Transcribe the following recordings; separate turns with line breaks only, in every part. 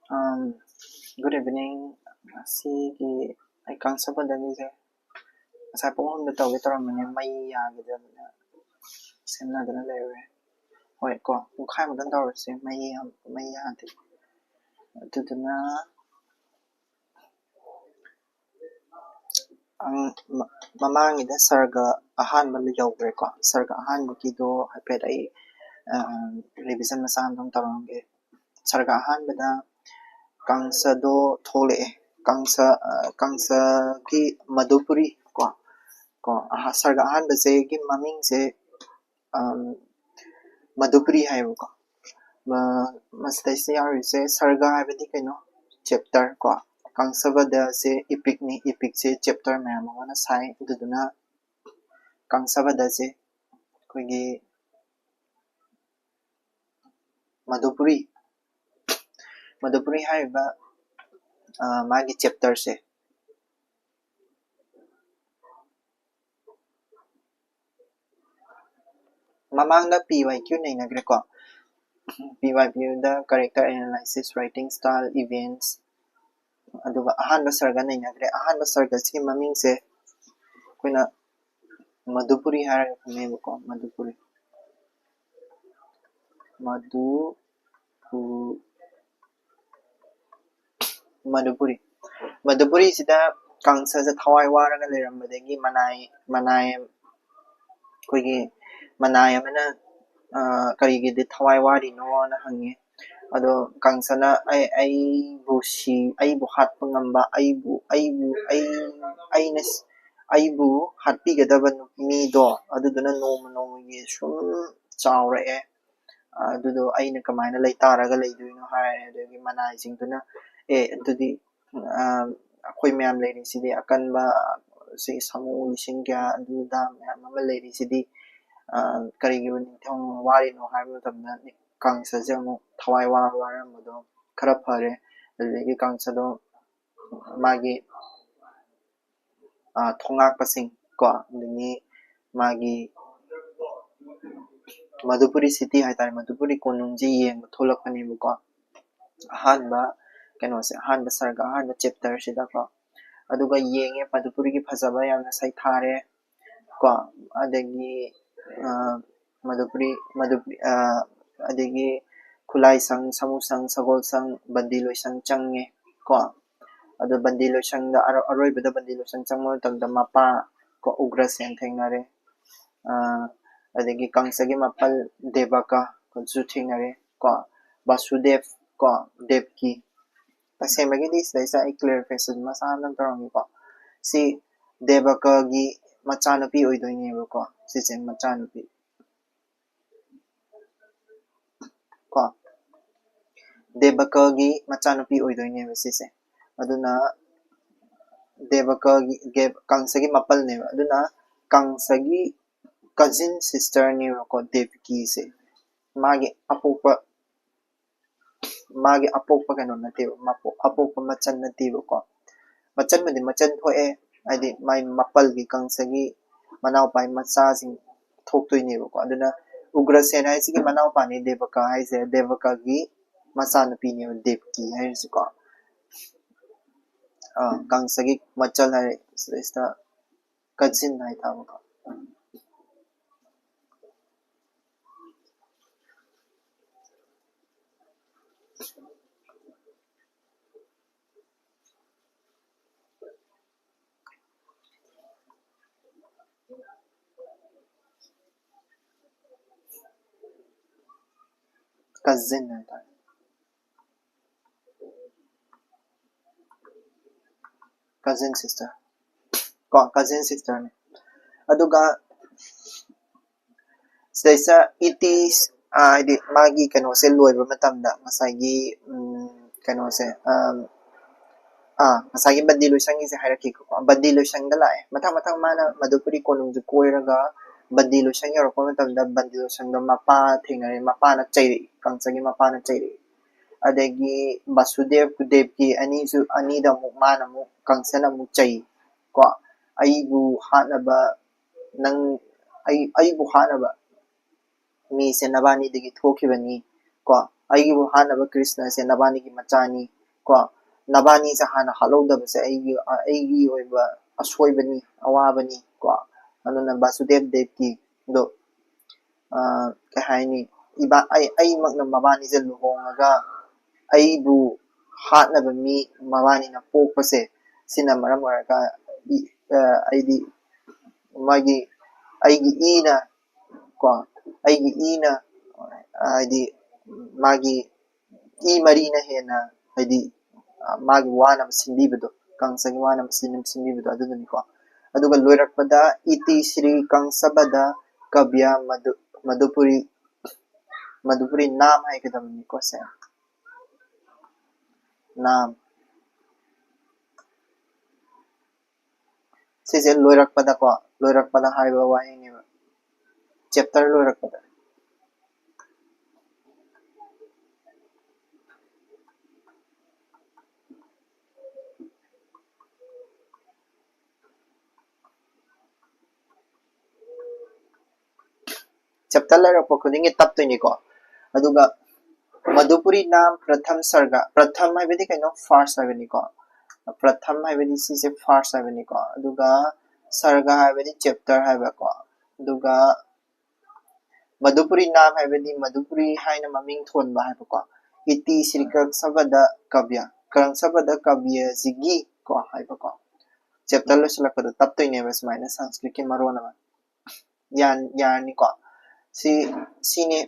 Good evening. Sigi ay Kangsabadha se sa pung hon bitaw mane may yagida semna dana lewe. Hoi ko kung khai mo dan tawar se may yadi. Tuduna ang mamangida sarga ahan maliyawre ko. Sarga ahan bukido hapet ay revision masam dong tarangge. Sarga ahan bada Kangsado thole Kangsa ki Manipuri ko sarga ahan base ki maming se Manipuri hai ko mastai se sarga hai badi kaino chapter ko Kangsabadha se epic ni epic se chapter mayam wana sai duduna Kangsabadha se koigi Manipuri hai ba magi chapter se mamang da PYQ neinagre ko PYQ da character analysis writing style events aduga ahanba sarga neinagre ahanba sarga si maming se koina Manipuri har khame ko Manipuri sida Kangsa sa thawai waraga leirambadagi manai koigi manai amana karigi de thawai wari no na hange ado Kangsana ai bu hat pangamba aibu hatpi gadaba mi do aduduna no ye sum chawra e adudo aina kamaina lay taraga layduino hai adagi manai singtuna adudi akhoi myam leiri sidi akanba si samu lisingya aduda myam ama leiri sidi karigi thong wari no hai matamna Kangsa jamu thawai wara modo khara phare adagi Kangsa do magi thongak pasing ko adagi magi Manipuri city hai tar Manipuri konungji yeng tholakani ko ahanba kano se ahanba sarga ahanba chapter sida ko aduga yenge Manipuri gi phajaba yamna sai thare ko adagi Manipuri adagi khulai sang samu sang sagol sang bandiloi sang change ko adu bandiloi sang da aroi bada bandiloi sang changmo tamda mapa ko ugra sen thengnare adagi Kangsagi mapal Devaka ko su thengnare ko Vasudev ko Devki tasemagi dis daisa I clarification masanam tarang ko si Devaka gi machanupi oidoine ko si chen machanupi ko Devaka gi machanupi oidoine si se aduna Devaka gi Kangsagi mapal ne aduna Kangsagi cousin sister ni ko Devki se magi apokpa kano nateo apokpa machan nateo ko machan thoe adi mai mapal gi Kangsagi manau pai macha sing thoktoi ne ko aduna ugrasen hai sigi manau pa ni Devaka hai se Devaka gi macha napi ne Devki hai se ko Kangsagi machal hai sta cousin hai ta ko cousin hai ta cousin sister ne aduga daisa it is adi magi kano se loiba matamda masagi kano se masagi bandiloi sangi se hierarchy ko bandiloi sang da lai matang mana Manipuri konung ju koiraga bandiloi sang yaro ko matamda bandiloi sang da mapa thengare mapa na chairi Kangsagi mapa na chairi adagi Vasudev Devki ani da mu mana mu Kangsana mu chai ko aibu hanaba mi se nabani digi thokibani ko aibu hanaba Krishna se nabani gi machani ko nabani sa hana halawdaba sa aigi oiba asoibani awabani ko anuna Vasudev Devki do kahaini iba ai magna mabani sa luhongaga aibu hatnaba mi mabani na pokpase sina maram oraga aidi magi aigi ina ko aigi ina aidi magi marina henna aidi magi wana sinbibado kangsagi wana sinbibado adudani ko aduga loirakpada iti Sri Kangsabadha kabya Madhupuri nam haikadamni ko sa nam sise loirakpada haiba wahini chapter loirakpada chapter loirakpa khudingi taptoini ko aduga Madhupuri nam pratham sarga pratham haibadi kaino first haibani ko pratham haibadi sise first haibani ko aduga sarga haibadi chapter haiba ko aduga Madhupuri nam haibadi Madhupuri haina maming thonba haiba ko iti Sri Kangsabadha kabya zigi ko haiba ko chapter lo silakpada taptoine ba sumaina Sanskrit ki marona ba yani ko sini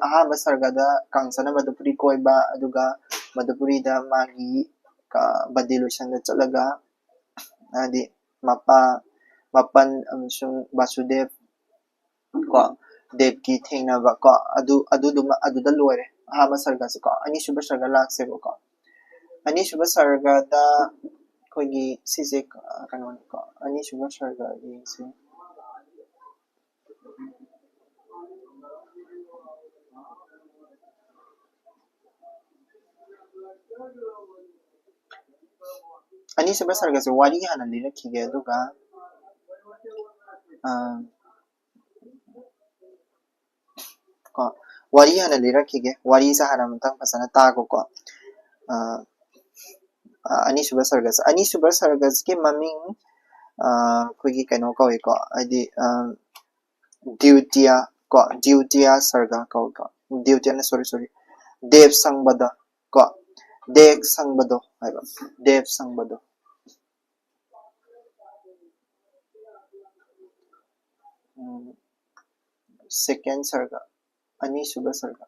ahaba sargada kangsana Madhupuri koiba aduga Madhupuri da magi ka badilusan da chalaga adi mapan amsung Vasudev ko Devki thengnaba ko aduda loire ahaba sarga se ko ani suba sarga lakse ko ani suba sarga da koigi sise kanon ko ani suba sarga yese ani suba sarga se wari hana lirakige aduga ko wari hana lirakige wari sa hana mutang pasana tago ko ani suba sarga ke maming koigi kaino ko adi Dutiya sarga ko Dutiya na sorry Dev sangbada ko Dev sangbado haiba Dev sangbado second sarga ani suba sarga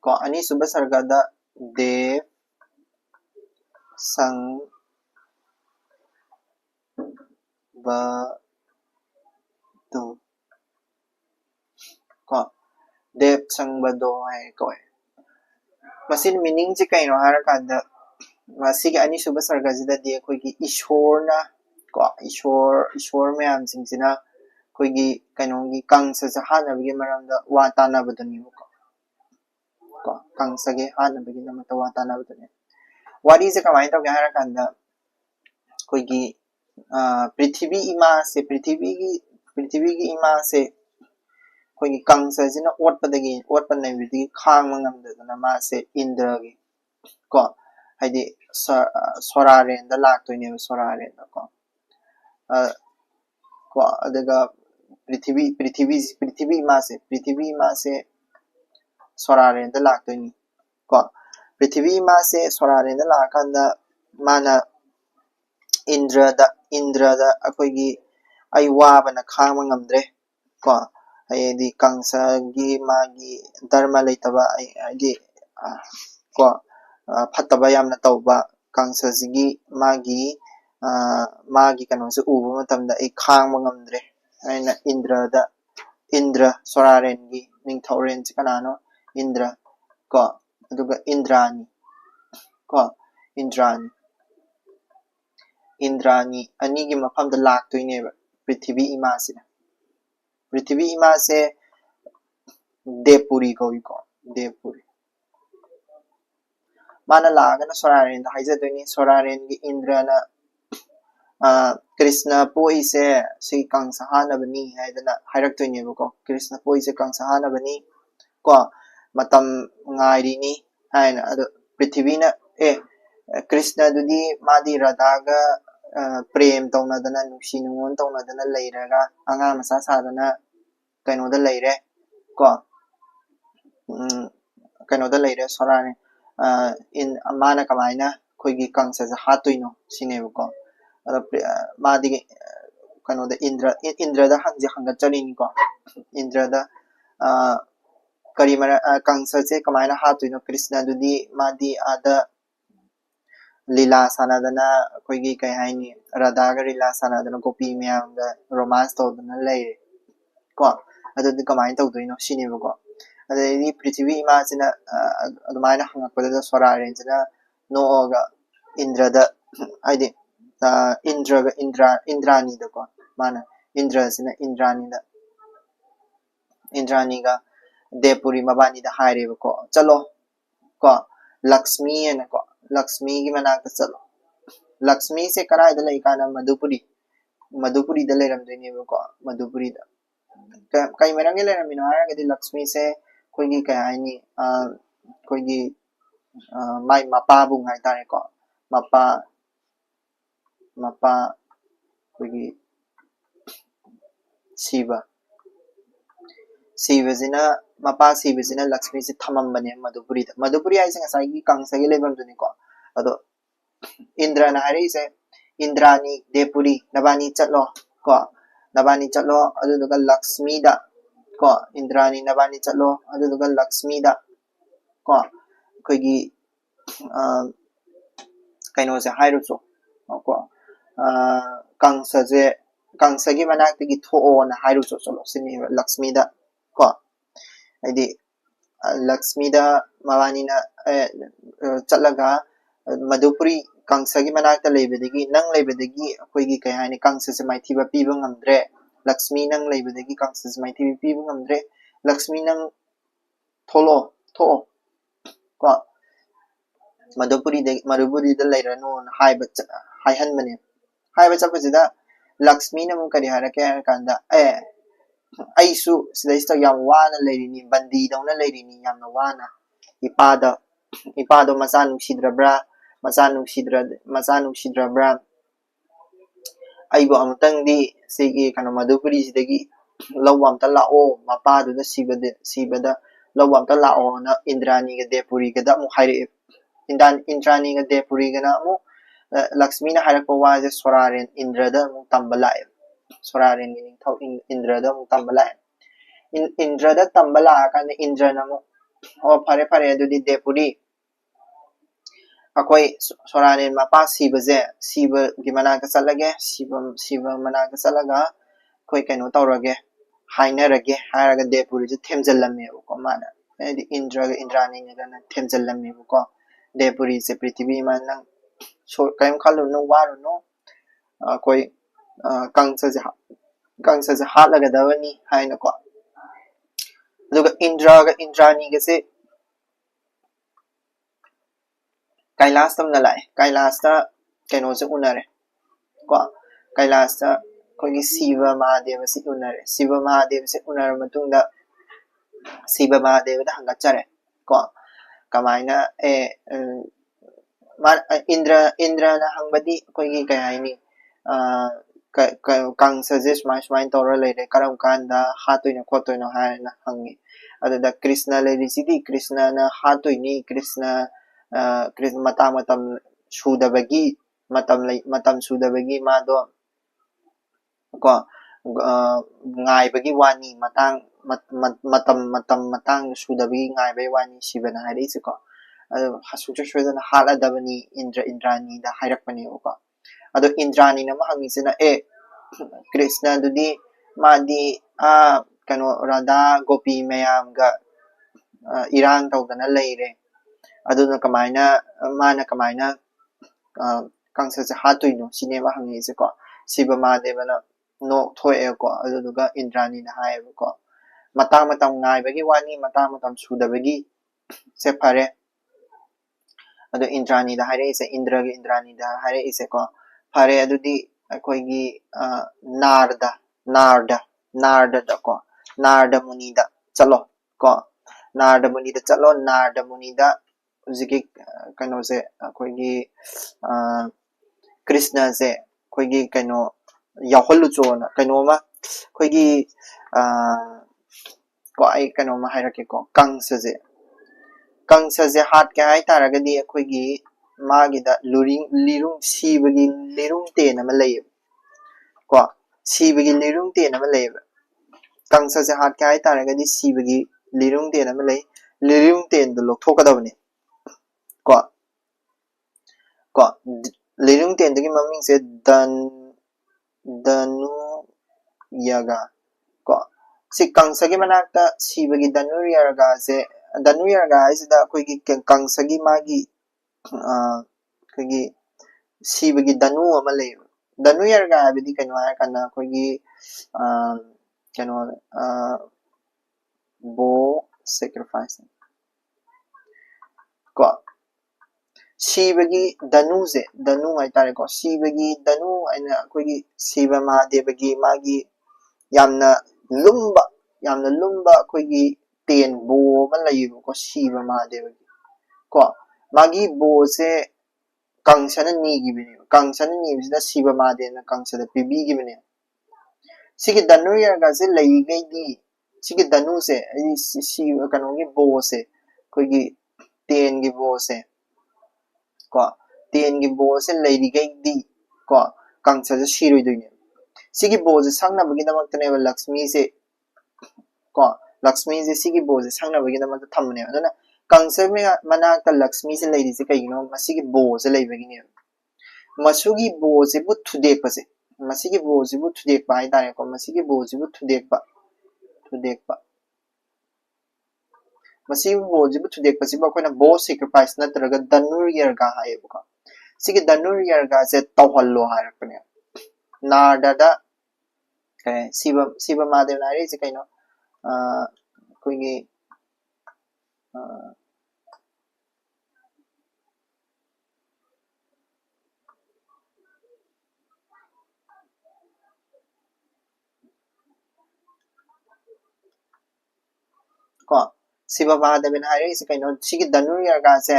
ko ani suba sarga da Dev sang ba do ko Dev sang ba do hai ko masin meaning ji kaino harakanda masigi ani suba sarga jida de koigi ishorna ko ishor mayam jingsina koigi kainongi kangsa sa hanabigi maramda wa tanabadani ko kangsage hanabigi namata wa tanabadani wari se kamai tawge harakanda koigi prithvi ima se koigi kangsa jina otpa naibidi khangma ngamdadana ma se indragi ko haidi soraren da laktoine soraren da ko adaga prithvi ima se soraren da laktoine ko prithvi ima se soraren da lakanda mana indrada akoigi ai wabana khangma ngamdre ko haidi kangsagi magi dharma leitaba haidi ko fataba yamna tawba kangsasigi magi kanose uba matamda ai khangma ngamdre aina Indra sorarengi ningthauren si kanano Indra ko aduga Indrani ko Indrani anigi mafamda laktoineba prithvi ima se Devpuri ko Devpuri mana lagana soraren da haizadoini soraren gi Indrana Krishna poise si Kangsahana bani haidana hairaktoine ko Krishna poise Kangsahana bani ko matam ngairi ni haina ado prithivina Krishna dudi madi Radhaga prem taunadana nusi nungon taunadana leiraga anga masa sadana kainoda leire ko kainoda leire sorane in mana kamaina koigi Kangsa hatuino sinebu ko madi kainoda Indra da hangje hangatchani ko Indra da karimara Kangsa se kamaina hatuino Krishna dudi madi ada lila sanadana koigi kai haini Radhaga lila sanadana gopi myamga romance tawdana leire ko adu kamaina tawdoino sinebu ko adai prithvi imachina adumaina hangakpada swararensina nooga Indra da aidi Indrani da ko mana Indra sina Indrani ga Depuri mabani da haire ko chalo ko Lakshmi na ko Lakshmi ki manakta chalo Lakshmi se karai da lai kana Madhupuri da lai ramdeni ko Madhupuri da kai marangi lai ramino haragadi Lakshmi se koigi kai haini koigi mai mapa bung haitare ko mapa koigi Shiva zina mapa Shiva zina Lakshmi se thamambane Madhupuri ai se ngasai gi Kangsa gi lebam duni ko ado Indra na hari se Indrani Depuri nabani chatlo ko nabani chatlo adu duga Lakshmi da ko Indrani nabani chatlo adu duga Lakshmi da ko koigi kaino se hairu so ko Kangsa gi manakta gi tho'o na hairu so chalo sini Lakshmi da ko aidi Lakshmi da mabani na chatlaga Madhupuri Kangsa gi manakta leibedagi nang leibedagi koigi kai haini Kangsa se maithiba piba ngamdre Lakshmi nang leibedagi Kangsa se maithiba piba ngamdre Lakshmi nang tho'o ko Madhupuri da leiranu haihanbane haiba chapasida Lakshmi na mun kari harake kanda aisu sidaista yam wana leirini bandi dauna leirini yamna wana ipado masanu sidrabra aibo amtang di segi kana Madhupuri sidagi lawam ta lao mapadu da sibada lawam ta lao na Indrani ga Depuri ga da mu haire Indrani ga Depuri ga na mu Lakshmi na harakpa waje soraren Indra da mu tambala soraren ni thau Indra da mu tambala Indra da tambala kana Indra na mu phare adudi Depuri akoi soraren mapa Shiva gi manaka chalage Shiva manaka chalaga koi kaino tawrage hainarage haraga Depuri je themjallamme ko mana edi Indra ga Indrani ga na themjallamme ko Depuri se prithvi man nang so kaim khalu no waru no koi Kangsa se hatlaga dawani haina ko aduga Indra ga Indrani ga se Kailas tam na lai Kailas ta kaino se unare ko Kailas ta koigi Shiva Mahadeva se unare Shiva Mahadeva se unare matungda Shiva Mahadeva da hangachare ko kamaina Indra na hangbadi koigi kai haini Kangsa je smai tawra leire karam kanda hatoina khotoina haina hangi adada Krishna leire sidi Krishna na hatoini Krishna matam sudabagi matam sudabagi mado ko ngai bagi wani matam sudabagi ngai bagi wani Shiva na hari se ko ado hasukcha shwedana haladabani Indrani da hairakpani ko ado Indrani na mahangisina Krishna dudi madi kano Radha gopi mayam ga irang tawdana leire aduna kamaina mana kamaina Kangsa se hatuino sinema hangise ko Shiva Mahadeva na no thoe ko aduga Indrani na hae ko matam ngai bagi wani matam sudabagi se phare ado Indrani da haire ise Indra ga Indrani da haire ise ko phare adudi ꯑꯩꯈꯣꯏꯒꯤ ꯅꯥꯔꯗ ꯀꯣ ꯅꯥꯔꯗ ꯃꯨꯅꯤꯗ ꯆꯠꯂꯣ ꯀꯣ ꯅꯥꯔꯗ ꯃꯨꯅꯤꯗ ꯆꯠꯂꯣ ꯅꯥꯔꯗ ꯃꯨꯅꯤꯗ ꯍꯧꯖꯤꯛꯀꯤ ꯀꯩꯅꯣꯁꯦ ꯑꯩꯈꯣꯏꯒꯤ ꯀ꯭ꯔꯤꯁꯅꯁꯦ ꯑꯩꯈꯣꯏꯒꯤ ꯀꯩꯅꯣ ꯌꯥꯎꯍꯜꯂꯨꯆꯣꯅ ꯀꯩꯅꯣꯃ ꯑꯩꯈꯣꯏꯒꯤ ꯀꯣ ꯑꯩ ꯀꯩꯅꯣꯃ ꯍꯥꯏꯔꯛꯀꯦꯀꯣ ꯀꯪꯁꯁꯦ ꯍꯥꯠꯀꯦ ꯍꯥꯏꯇꯥꯔꯒꯗꯤ ꯑꯩꯈꯣꯏꯒꯤ ꯃꯥꯒꯤꯗ ꯂꯤꯔꯨꯡ ꯁꯤꯕꯒꯤ ꯂꯤꯔꯨꯡ ꯇꯦꯟ ꯑꯃ ꯂꯩꯌꯦꯕ ꯀꯣ ꯁꯤꯕꯒꯤ ꯂꯤꯔꯨꯡ ꯇꯦꯟ ꯑꯃ ꯂꯩꯌꯦꯕ ꯀꯪꯁꯁꯦ ꯍꯥꯠꯀꯦ ꯍꯥꯏꯇꯥꯔꯒꯗꯤ ꯁꯤꯕꯒꯤ ꯂꯤꯔꯨꯡ ꯇꯦꯟ ꯑꯃ ꯂꯩ ꯂꯤꯔꯨꯡ ꯇꯦꯟꯗꯣ ꯂꯧꯊꯣꯛꯀꯗꯕꯅꯤ ꯀꯣ ꯂꯤꯔꯨꯡ ꯇꯦꯟꯗꯨꯒꯤ ꯃꯃꯤꯡꯁꯦ ꯗꯅꯨ ꯌꯥꯒ ꯀꯣ ꯁꯤ ꯀꯪꯁꯒꯤ ꯃꯅꯥꯛꯇ ꯁꯤꯕꯒꯤ ꯙꯅꯨ ꯌꯥꯔꯒ ꯍꯥꯏꯁꯤꯗ ꯑꯩꯈꯣꯏꯒꯤ ꯀꯪꯁꯒꯤ ꯃꯥꯒꯤ ꯑꯩꯈꯣꯏꯒꯤ ꯁꯤꯕꯒꯤ ꯙꯅꯨ ꯑꯃ ꯂꯩꯌꯦꯕ ꯙꯅꯨ ꯌꯥꯔꯒ ꯍꯥꯏꯕꯗꯤ ꯀꯩꯅꯣ ꯍꯥꯏꯔꯀꯥꯟꯗ ꯑꯩꯈꯣꯏꯒꯤ ꯀꯩꯅꯣ ꯕꯣ ꯁꯦꯀ꯭ꯔꯤꯐꯥꯏꯁ ꯀꯣ ꯁꯤꯕꯒꯤ ꯙꯅꯨ ꯍꯥꯏꯇꯥꯔꯦꯀꯣ ꯁꯤꯕꯒꯤ ꯙꯅꯨ ꯍꯥꯏꯅ ꯑꯩꯈꯣꯏꯒꯤ ꯁꯤꯕ ꯃꯍꯥꯗꯦꯕꯒꯤ ꯃꯥꯒꯤ ꯌꯥꯝꯅ ꯂꯨꯝꯕ ꯑꯩꯈꯣꯏꯒꯤ ꯇꯦꯟ ꯕꯣ ꯑꯃ ꯂꯩꯌꯦꯕꯀꯣ ꯁꯤꯕ ꯃꯍꯥꯗꯦꯕꯒꯤ ꯀꯣ ꯃꯥꯒꯤ ꯕꯣꯁꯦ ꯀꯪꯁꯅ ꯅꯤꯈꯤꯕꯅꯦꯕ ꯀꯪꯁꯅ ꯅꯤꯕꯁꯤꯗ ꯁꯤꯕ ꯃꯍꯥꯗꯦꯕꯅ ꯀꯪꯁꯗ ꯄꯤꯕꯤꯈꯤꯕꯅꯦꯕ ꯁꯤꯒꯤ ꯙꯅꯨ ꯌꯥꯔꯒꯁꯦ ꯂꯩꯔꯤꯉꯩꯗꯤ ꯁꯤꯒꯤ ꯙꯅꯨꯁꯦ ꯍꯥꯏꯗꯤ ꯀꯩꯅꯣꯒꯤ ꯕꯣꯁꯦ ꯑꯩꯈꯣꯏꯒꯤ ꯇꯦꯟꯒꯤ ꯕꯣꯁꯦ ꯀꯣ ꯇꯦꯟꯒꯤ ꯕꯣꯁꯦ ꯂꯩꯔꯤꯉꯩꯗꯤ ꯀꯣ ꯀꯪꯁꯁꯦ ꯁꯤꯔꯣꯏꯗꯣꯏꯅꯦꯕ ꯁꯤꯒꯤ ꯕꯣꯁꯦ ꯁꯪꯅꯕꯒꯤꯗꯃꯛꯇꯅꯦꯕ ꯂꯛꯁꯃꯤꯁꯦ ꯀꯣ ꯂꯛꯁꯃꯤꯁꯦ ꯁꯤꯒꯤ ꯕꯣꯁꯦ ꯁꯪꯅꯕꯒꯤꯗꯃꯛꯇ ꯊꯝꯕꯅꯦꯕ ꯑꯗꯨꯅ ꯀꯪꯁ ꯃꯅꯥꯛꯇ ꯂꯛꯁꯃꯤꯁꯦ ꯂꯩꯔꯤꯁꯦ ꯀꯩꯒꯤꯅꯣ ꯃꯁꯤꯒꯤ ꯕꯣꯁꯦ ꯂꯩꯕꯒꯤꯅꯦꯕ ꯃꯁꯤꯒꯤ ꯕꯣꯁꯤꯕꯨ ꯊꯨꯗꯦꯛꯄꯁꯦ ꯃꯁꯤꯒꯤ ꯕꯣꯁꯤꯕꯨ ꯊꯨꯗꯦꯛꯄ ꯍꯥꯏꯇꯥꯔꯦꯀꯣ ꯃꯁꯤꯒꯤ ꯕꯣꯁꯤꯕꯨ ꯊꯨꯗꯦꯛꯄ ꯃꯁꯤꯒꯤ ꯕꯣꯁꯤꯕꯨ ꯊꯨꯗꯦꯛꯄꯁꯤꯕꯨ ꯑꯩꯈꯣꯏꯅ ꯕꯣ ꯁꯦꯀ꯭ꯔꯤꯐꯥꯏꯁ ꯅꯠꯇ꯭ꯔꯒ ꯙꯅꯨꯔ ꯌꯥꯔꯒ ꯍꯥꯏꯌꯦꯕꯀꯣ ꯁꯤꯒꯤ ꯙꯅꯨꯔ ꯌꯥꯔꯒꯁꯦ ꯇꯧꯍꯜꯂꯣ ꯍꯥꯏꯔꯛꯄꯅꯦꯕ ꯅꯥꯔꯗꯗ ꯁꯤꯕ ꯃꯍꯥꯗꯦꯕꯅ ꯍꯥꯏꯔꯤꯁꯦ ꯀꯩꯅꯣ ꯑꯩꯈꯣꯏꯒꯤ ꯀꯣ ꯁꯤꯕ ꯃꯍꯥꯗꯦꯕꯅ ꯍꯥꯏꯔꯤꯁꯦ ꯀꯩꯅꯣ ꯁꯤꯒꯤ ꯙꯅꯨꯔ ꯌꯥꯔꯒꯁꯦ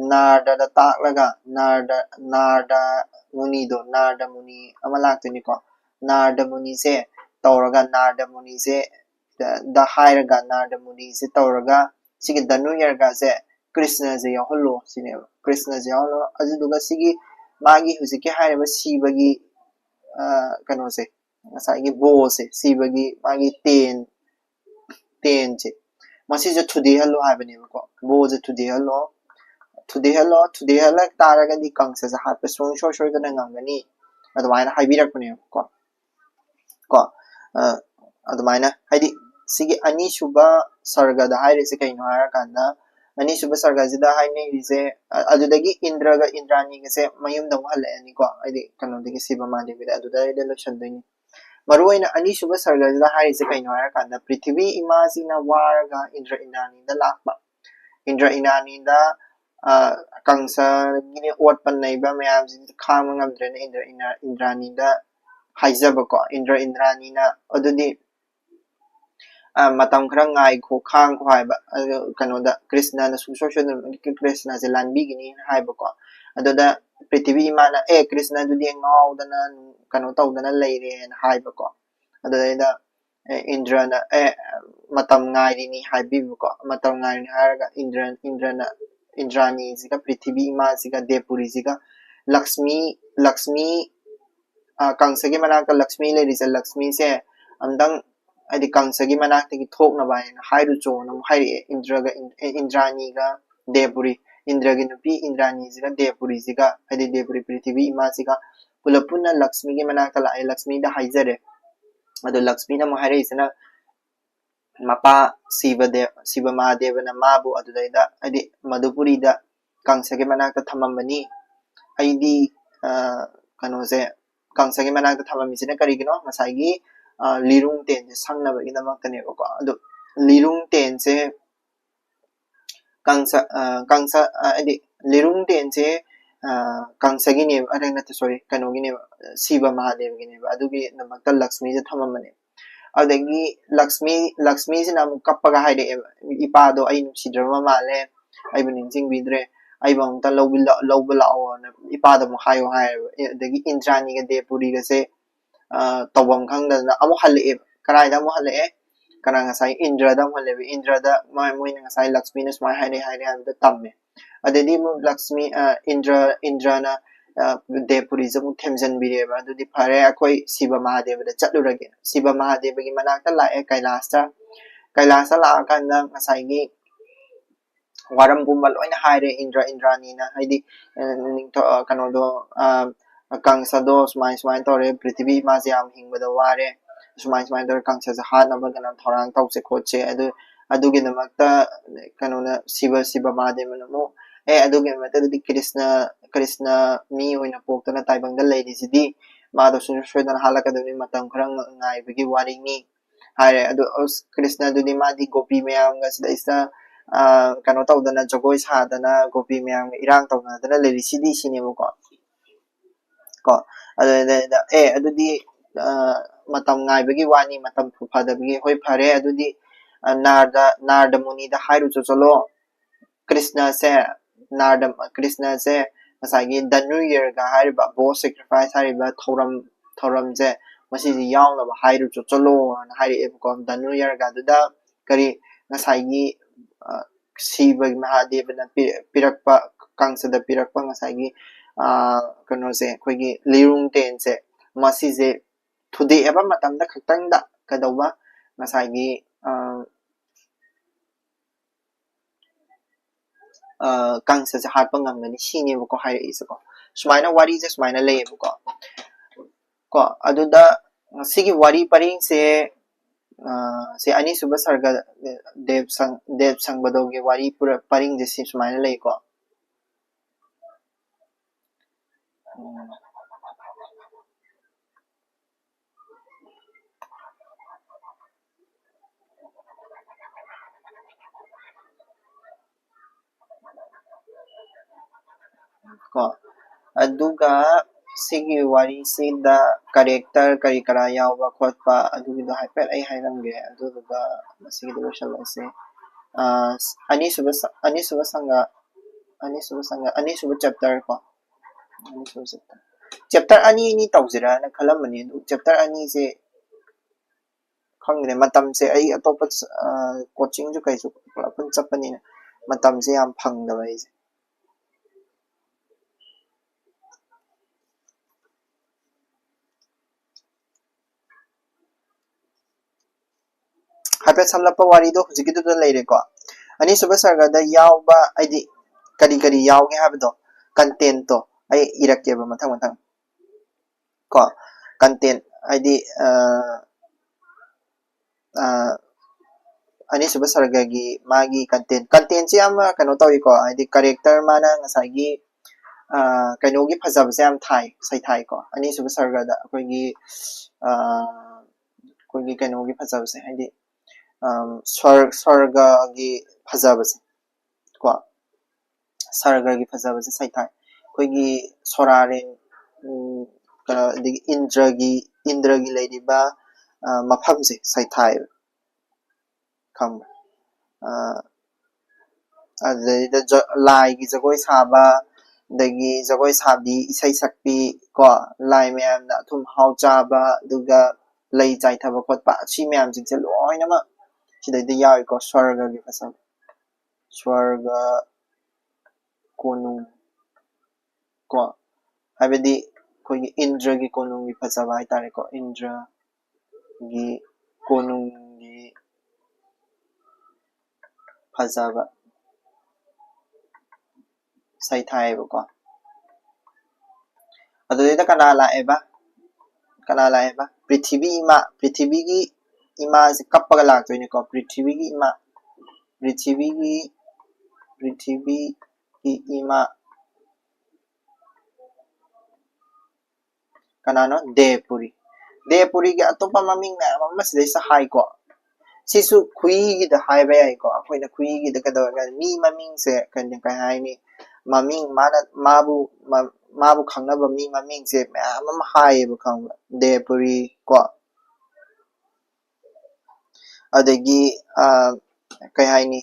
ꯅꯥꯔꯗꯗ ꯇꯥꯛꯂꯒ ꯅꯥꯔꯗ ꯃꯨꯅꯤ ꯑꯃ ꯂꯥꯛꯇꯣꯏꯅꯤꯀꯣ ꯅꯥꯔꯗ ꯃꯨꯅꯤꯁꯦ ꯇꯧꯔꯒ ꯅꯥꯔꯗ ꯃꯨꯅꯤꯁꯦ ꯗ ꯍꯥꯏꯔꯒ ꯅꯥꯔꯗ ꯃꯨꯅꯤꯁꯦ ꯇꯧꯔꯒ ꯁꯤꯒꯤ ꯙꯅꯨ ꯌꯥꯔꯒꯁꯦ ꯀ꯭ꯔꯤꯁꯅꯁꯦ ꯌꯥꯎꯍꯜꯂꯣ ꯁꯤꯅꯦꯕ ꯀ꯭ꯔꯤꯁꯅꯁꯦ ꯌꯥꯎꯍꯜꯂꯣ ꯑꯗꯨꯗꯨꯒ ꯁꯤꯒꯤ ꯃꯥꯒꯤ ꯍꯧꯖꯤꯛꯀꯤ ꯍꯥꯏꯔꯤꯕ ꯁꯤꯕꯒꯤ ꯀꯩꯅꯣꯁꯦ ꯉꯁꯥꯏꯒꯤ ꯕꯣꯁꯦ ꯁꯤꯕꯒꯤ ꯃꯥꯒꯤ ꯇꯦꯟꯁꯦ ꯃꯁꯤꯁꯦ ꯊꯨꯗꯦꯛꯍꯜꯂꯣ ꯍꯥꯏꯕꯅꯦꯕꯀꯣ ꯕꯣꯁꯦ ꯊꯨꯗꯦꯛꯍꯜꯂ ꯇꯥꯔꯒꯗꯤ ꯀꯪꯁꯁꯦ ꯍꯥꯠꯄ ꯁꯨꯡꯁꯣꯏ ꯁꯣꯏꯗꯅ ꯉꯝꯒꯅꯤ ꯑꯗꯨꯃꯥꯏꯅ ꯍꯥꯏꯕꯤꯔꯛꯄꯅꯦꯕꯀꯣ ꯑꯗꯨꯃꯥꯏꯅ ꯍꯥꯏꯗꯤ ꯁꯤꯒꯤ ꯑꯅꯤꯁꯨꯕ ꯁꯔꯒꯗ ꯍꯥꯏꯔꯤꯁꯦ ꯀꯩꯅꯣ ꯍꯥꯏꯔꯀꯥꯟꯗ ꯑꯅꯤꯁꯨꯕ ꯁꯔꯒꯁꯤꯗ ꯍꯥꯏꯅꯔꯤꯁꯦ ꯑꯗꯨꯗꯒꯤ ꯏꯟꯗ꯭ꯔꯒ ꯏꯟꯗ꯭ꯔꯥꯅꯤꯒꯁꯦ ꯃꯌꯨꯝꯗ ꯑꯃꯨꯛ ꯍꯜꯂꯛꯑꯅꯤꯀꯣ ꯍꯥꯏꯗꯤ ꯀꯩꯅꯣꯗꯒꯤ ꯁꯤꯕ ꯃꯍꯥꯗꯦꯕꯤꯗ ꯑꯗꯨꯗꯩꯗ ꯂꯣꯏꯁꯟꯗꯣꯏꯅꯤ ꯃꯔꯨꯑꯣꯏꯅ ꯑꯅꯤꯁꯨꯕ ꯁꯔꯒꯁꯤꯗ ꯍꯥꯏꯔꯤꯁꯦ ꯀꯩꯅꯣ ꯍꯥꯏꯔꯀꯥꯟꯗ ꯄ꯭ꯔꯤꯊꯤꯕꯤ ꯏꯃꯥꯁꯤꯅ ꯋꯥꯔꯒ ꯏꯟꯗ꯭ꯔ ꯏꯟꯗ꯭ꯔꯥꯅꯤꯗ ꯂꯥꯛꯄ ꯏꯟꯗ꯭ꯔ ꯏꯟꯗ꯭ꯔꯥꯅꯤꯗ ꯀꯪꯁꯒꯤ ꯑꯣꯠꯄ ꯅꯩꯕ ꯃꯌꯥꯝꯁꯤꯡꯁꯦ ꯈꯥꯡꯕ ꯉꯝꯗ꯭ꯔꯦꯅ ꯏꯟꯗ꯭ꯔꯥꯅꯤꯗ ꯍꯥꯏꯖꯕꯀꯣ ꯏꯟꯗ꯭ꯔ ꯏꯟꯗ꯭ꯔꯥꯅꯤꯅ ꯑꯗꯨꯗꯤ ꯃꯇꯝ ꯈꯔ ꯉꯥꯏꯈꯣ ꯈꯥꯡꯈꯣ ꯍꯥꯏꯕ ꯀꯩꯅꯣꯗ ꯀ꯭ꯔꯤꯁꯅꯅ ꯁꯨꯡꯁꯣꯏ ꯁꯣꯏꯗꯅ ꯀ꯭ꯔꯤꯁꯅꯁꯦ ꯂꯥꯟꯕꯤꯒꯅꯤꯅ ꯍꯥꯏꯕꯀꯣ ꯑꯗꯨꯗ ꯄ꯭ꯔꯤꯊꯤꯕꯤ ꯏꯃꯥꯅ ꯀ꯭ꯔꯤꯁꯅꯗꯨꯗꯤ ꯉꯥꯎꯗꯅ ꯀꯩꯅꯣ ꯇꯧꯗꯅ ꯂꯩꯔꯦꯅ ꯍꯥꯏꯕꯀꯣ ꯑꯗꯨꯗꯩꯗ ꯏꯟꯗ꯭ꯔꯅ ꯃꯇꯝ ꯉꯥꯏꯔꯤꯅꯤ ꯍꯥꯏꯕꯤꯕꯀꯣ ꯃꯇꯝ ꯉꯥꯏꯔꯤꯅꯤ ꯍꯥꯏꯔꯒ ꯏꯟꯗ꯭ꯔꯅ ꯏꯟꯗ꯭ꯔꯥꯅꯤꯁꯤꯒ ꯄ꯭ꯔꯤꯊꯤꯕꯤ ꯏꯃꯥꯁꯤꯒ ꯗꯦꯕꯄꯨꯔꯤꯁꯤꯒ ꯂꯛꯁꯃꯤ ꯀꯪꯁꯒꯤ ꯃꯅꯥꯛꯇ ꯂꯛꯁꯃꯤ ꯂꯩꯔꯤꯁꯦ ꯂꯛꯁꯃꯤꯁꯦ ꯑꯝꯇꯪ ꯍꯥꯏꯗꯤ ꯀꯪꯁꯒꯤ ꯃꯅꯥꯛꯇꯒꯤ ꯊꯣꯛꯅꯕ ꯍꯥꯏꯅ ꯍꯥꯏꯔꯨꯆꯣꯅ ꯑꯃꯨꯛ ꯍꯥꯏꯔꯛꯑꯦ ꯏꯟꯗ꯭ꯔꯥꯅꯤꯒ ꯗꯦꯕꯄꯨꯔꯤ ꯏꯟꯗ꯭ꯔꯒꯤ ꯅꯨꯄꯤ ꯏꯟꯗ꯭ꯔꯥꯅꯤꯁꯤꯒ ꯗꯦꯕꯄꯨꯔꯤꯁꯤꯒ ꯍꯥꯏꯗꯤ ꯗꯦꯕꯄꯨꯔꯤ ꯄ꯭ꯔꯤꯊꯤꯕꯤ ꯏꯃꯥꯁꯤꯒ ꯄꯨꯂꯞ ꯄꯨꯟꯅ ꯂꯛꯁꯃꯤꯒꯤ ꯃꯅꯥꯛꯇ ꯂꯥꯛꯑꯦ ꯂꯛꯁꯃꯤꯗ ꯍꯥꯏꯖꯔꯦ ꯑꯗꯣ ꯂꯛꯁꯃꯤꯅ ꯑꯃꯨꯛ ꯍꯥꯏꯔꯛꯏꯁꯤꯅ ꯃꯄꯥ ꯁꯤꯕ ꯃꯍꯥꯗꯦꯕꯅ ꯃꯥꯕꯨ ꯑꯗꯨꯗꯩꯗ ꯍꯥꯏꯗꯤ ꯃꯙꯨꯄꯨꯔꯤꯗ ꯀꯪꯁꯒꯤ ꯃꯅꯥꯛꯇ ꯊꯝꯃꯝꯕꯅꯤ ꯑꯩꯗꯤ ꯀꯩꯅꯣꯁꯦ ꯀꯪꯁꯒꯤ ꯃꯅꯥꯛꯇ ꯊꯝꯃꯝꯃꯤꯁꯤꯅ ꯀꯔꯤꯒꯤꯅꯣ ꯉꯁꯥꯏꯒꯤ ꯂꯤꯔꯨꯡ ꯇꯦꯟꯁꯦ ꯁꯪꯅꯕꯒꯤꯗꯃꯛꯇꯅꯦꯕꯀꯣ ꯑꯗꯨ ꯂꯤꯔꯨꯡ ꯇꯦꯟꯁꯦ ꯍꯥꯏꯗꯤ ꯂꯤꯔꯨꯡ ꯇꯦꯟꯁꯦ kangsagini areng nate sorry kanogini siba mahadevgini adugi namakta lakshmi je thamamane adagi lakshmi sina amuk kappaga haide ipa do ai nungsidrama male ai buningsing bidre ai bangta lobla on ipa do hayo hai adagi indrani ga depuri ga se tawam khangdana amu hale karai da mu hale kana ngasai indra da mu hale indra da mai moina ngasai lakshmi na smai haide haide da tamme adedi mu lakshmi indrana depuri jamu themjan bireba adudi phare akoi siba mahadeva da chatlurage siba mahadeva gi manakta lae kailasa la kanda ngasai gi waram gumba loina haire indrani na haidi kano do kangsado smai tore prithvi ma jam hingbada ware smai tore kangsa ja ha na bagana thorang tause khoche adugi namakta kano na siba mahadeva na mo adugi namakta di krishna mi oina poktana taibangda leidisidi mado soidana halakaduni matam khrang ngai bagi warini haire adu krishna dudi madi gopi mayam ga sidaisa kano tawdana jogoi sadana gopi mayam irang tawdana leidisidi sinebo ko adudi matam ngai bagi wani matam phadabagi hoi phare adudi narda muni da hairu cholo krishna se ngasagi the new year ga haiba bo sacrifice haiba thoram je masi ji yaung ba hairu cholo na hairi ko the new year ga da kari ngasagi siba mahadeva na pirakpa kangsada pirakpa ngasagi kano se khoigi lirung ten se masi je thude eba matam da khaktang da kadawba ngasagi kangsa se hatpa ngamgani sini ko haire isako sumaina wari je sumaina leye ko aduda sigi wari paring se ani suba sarga dev sangbado ge wari pura paring je sumaina leye ko ko aduga sigi wari sida character kari kara yawa khotpa adugi do hyper ai hairamge aduga sigi do shalase ani suba chapter ko chapter ani ni tawjira na khalamani chapter ani se khangre matam se ai atopa coaching ju kai su pun chapani matam se yam phangdaba ai hape samlapa wari do hujiki do leire ko ani suba sarga da yawba aidi kari yawge habdo content to ai irakke ba mathang ko content aidi ani suba sarga gi magi content si ama kano tawi ko aidi character mana ngasagi kano gi phajab se am sai thai ko ani suba sarga da koigi kano gi phajab se aidi sarga gi phajabase ko sarga gi phajabase sai thai koigi soraren indra gi leidiba mafam se sai thai khangba adai lai gi jagoi saba dagi jagoi sabi isai sakpi ko lai mayam na thum hau chaba duga lei chai thaba khotpa si mayam jing se loina ma sidai da yawi ko swarga gi phasam swarga konung ko habedi koigi indra gi konung gi phasaba hai tare ko indra gi konung gi phasaba sai thai ko adai da kana la eba prithvi gi ima se kappaga lak toine ko prithvi gi ima kanano depuri gi atopa maming na mas dai sa hai ko sisu khui gi da hai ba ai ko akhoi na khui gi da ka da mi maming se kan kai hai ni maming mana mabu khangnaba mi maming se ma'am am haiba khangba Depuri ko adagi kai haini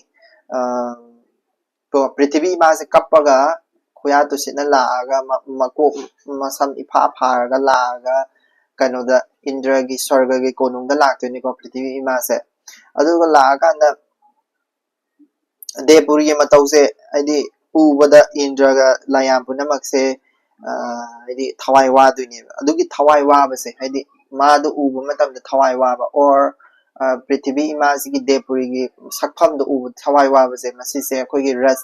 to prithvi ma se kappaga khoya to sina laaga mako masam ipha pharaga laaga kanoda indra gi sarga gi konung da laktoni ko prithvi ma se aduga laaga na Depuri ma tause adi ubada indra ga layam punamak se adi thawai wa duini adugi thawai wa ba se adi ma do uba matam da thawai wa ba or prithvi ma si gi Depuri gi sakpham do uba thawai wa ba se masi se khoi gi ras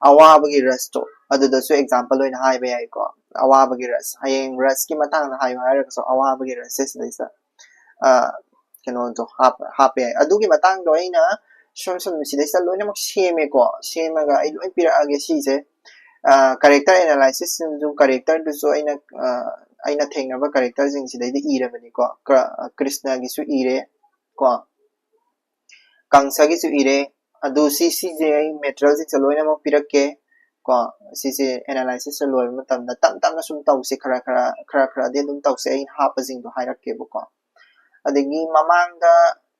awa ba gi ras to adu da su example loina hai ba ai ko awa ba gi ras hayeng ras ki matang na hai ha ra so awa ba gi ras se sa kano to hap ai adugi matang do aina shon sida sa loina mak sheme ko shema ga ai loi pira age si se character analysis du character du so aina thengnaba character jing sidai de ira bani ko Krishna gi su ire ko Kangsa gi su ire adu si je material si loina mak pirake ko si analysis se loi matam da tam na sum taw se khara de dum taw se ai hap jing do hairakke ko adagi mamang da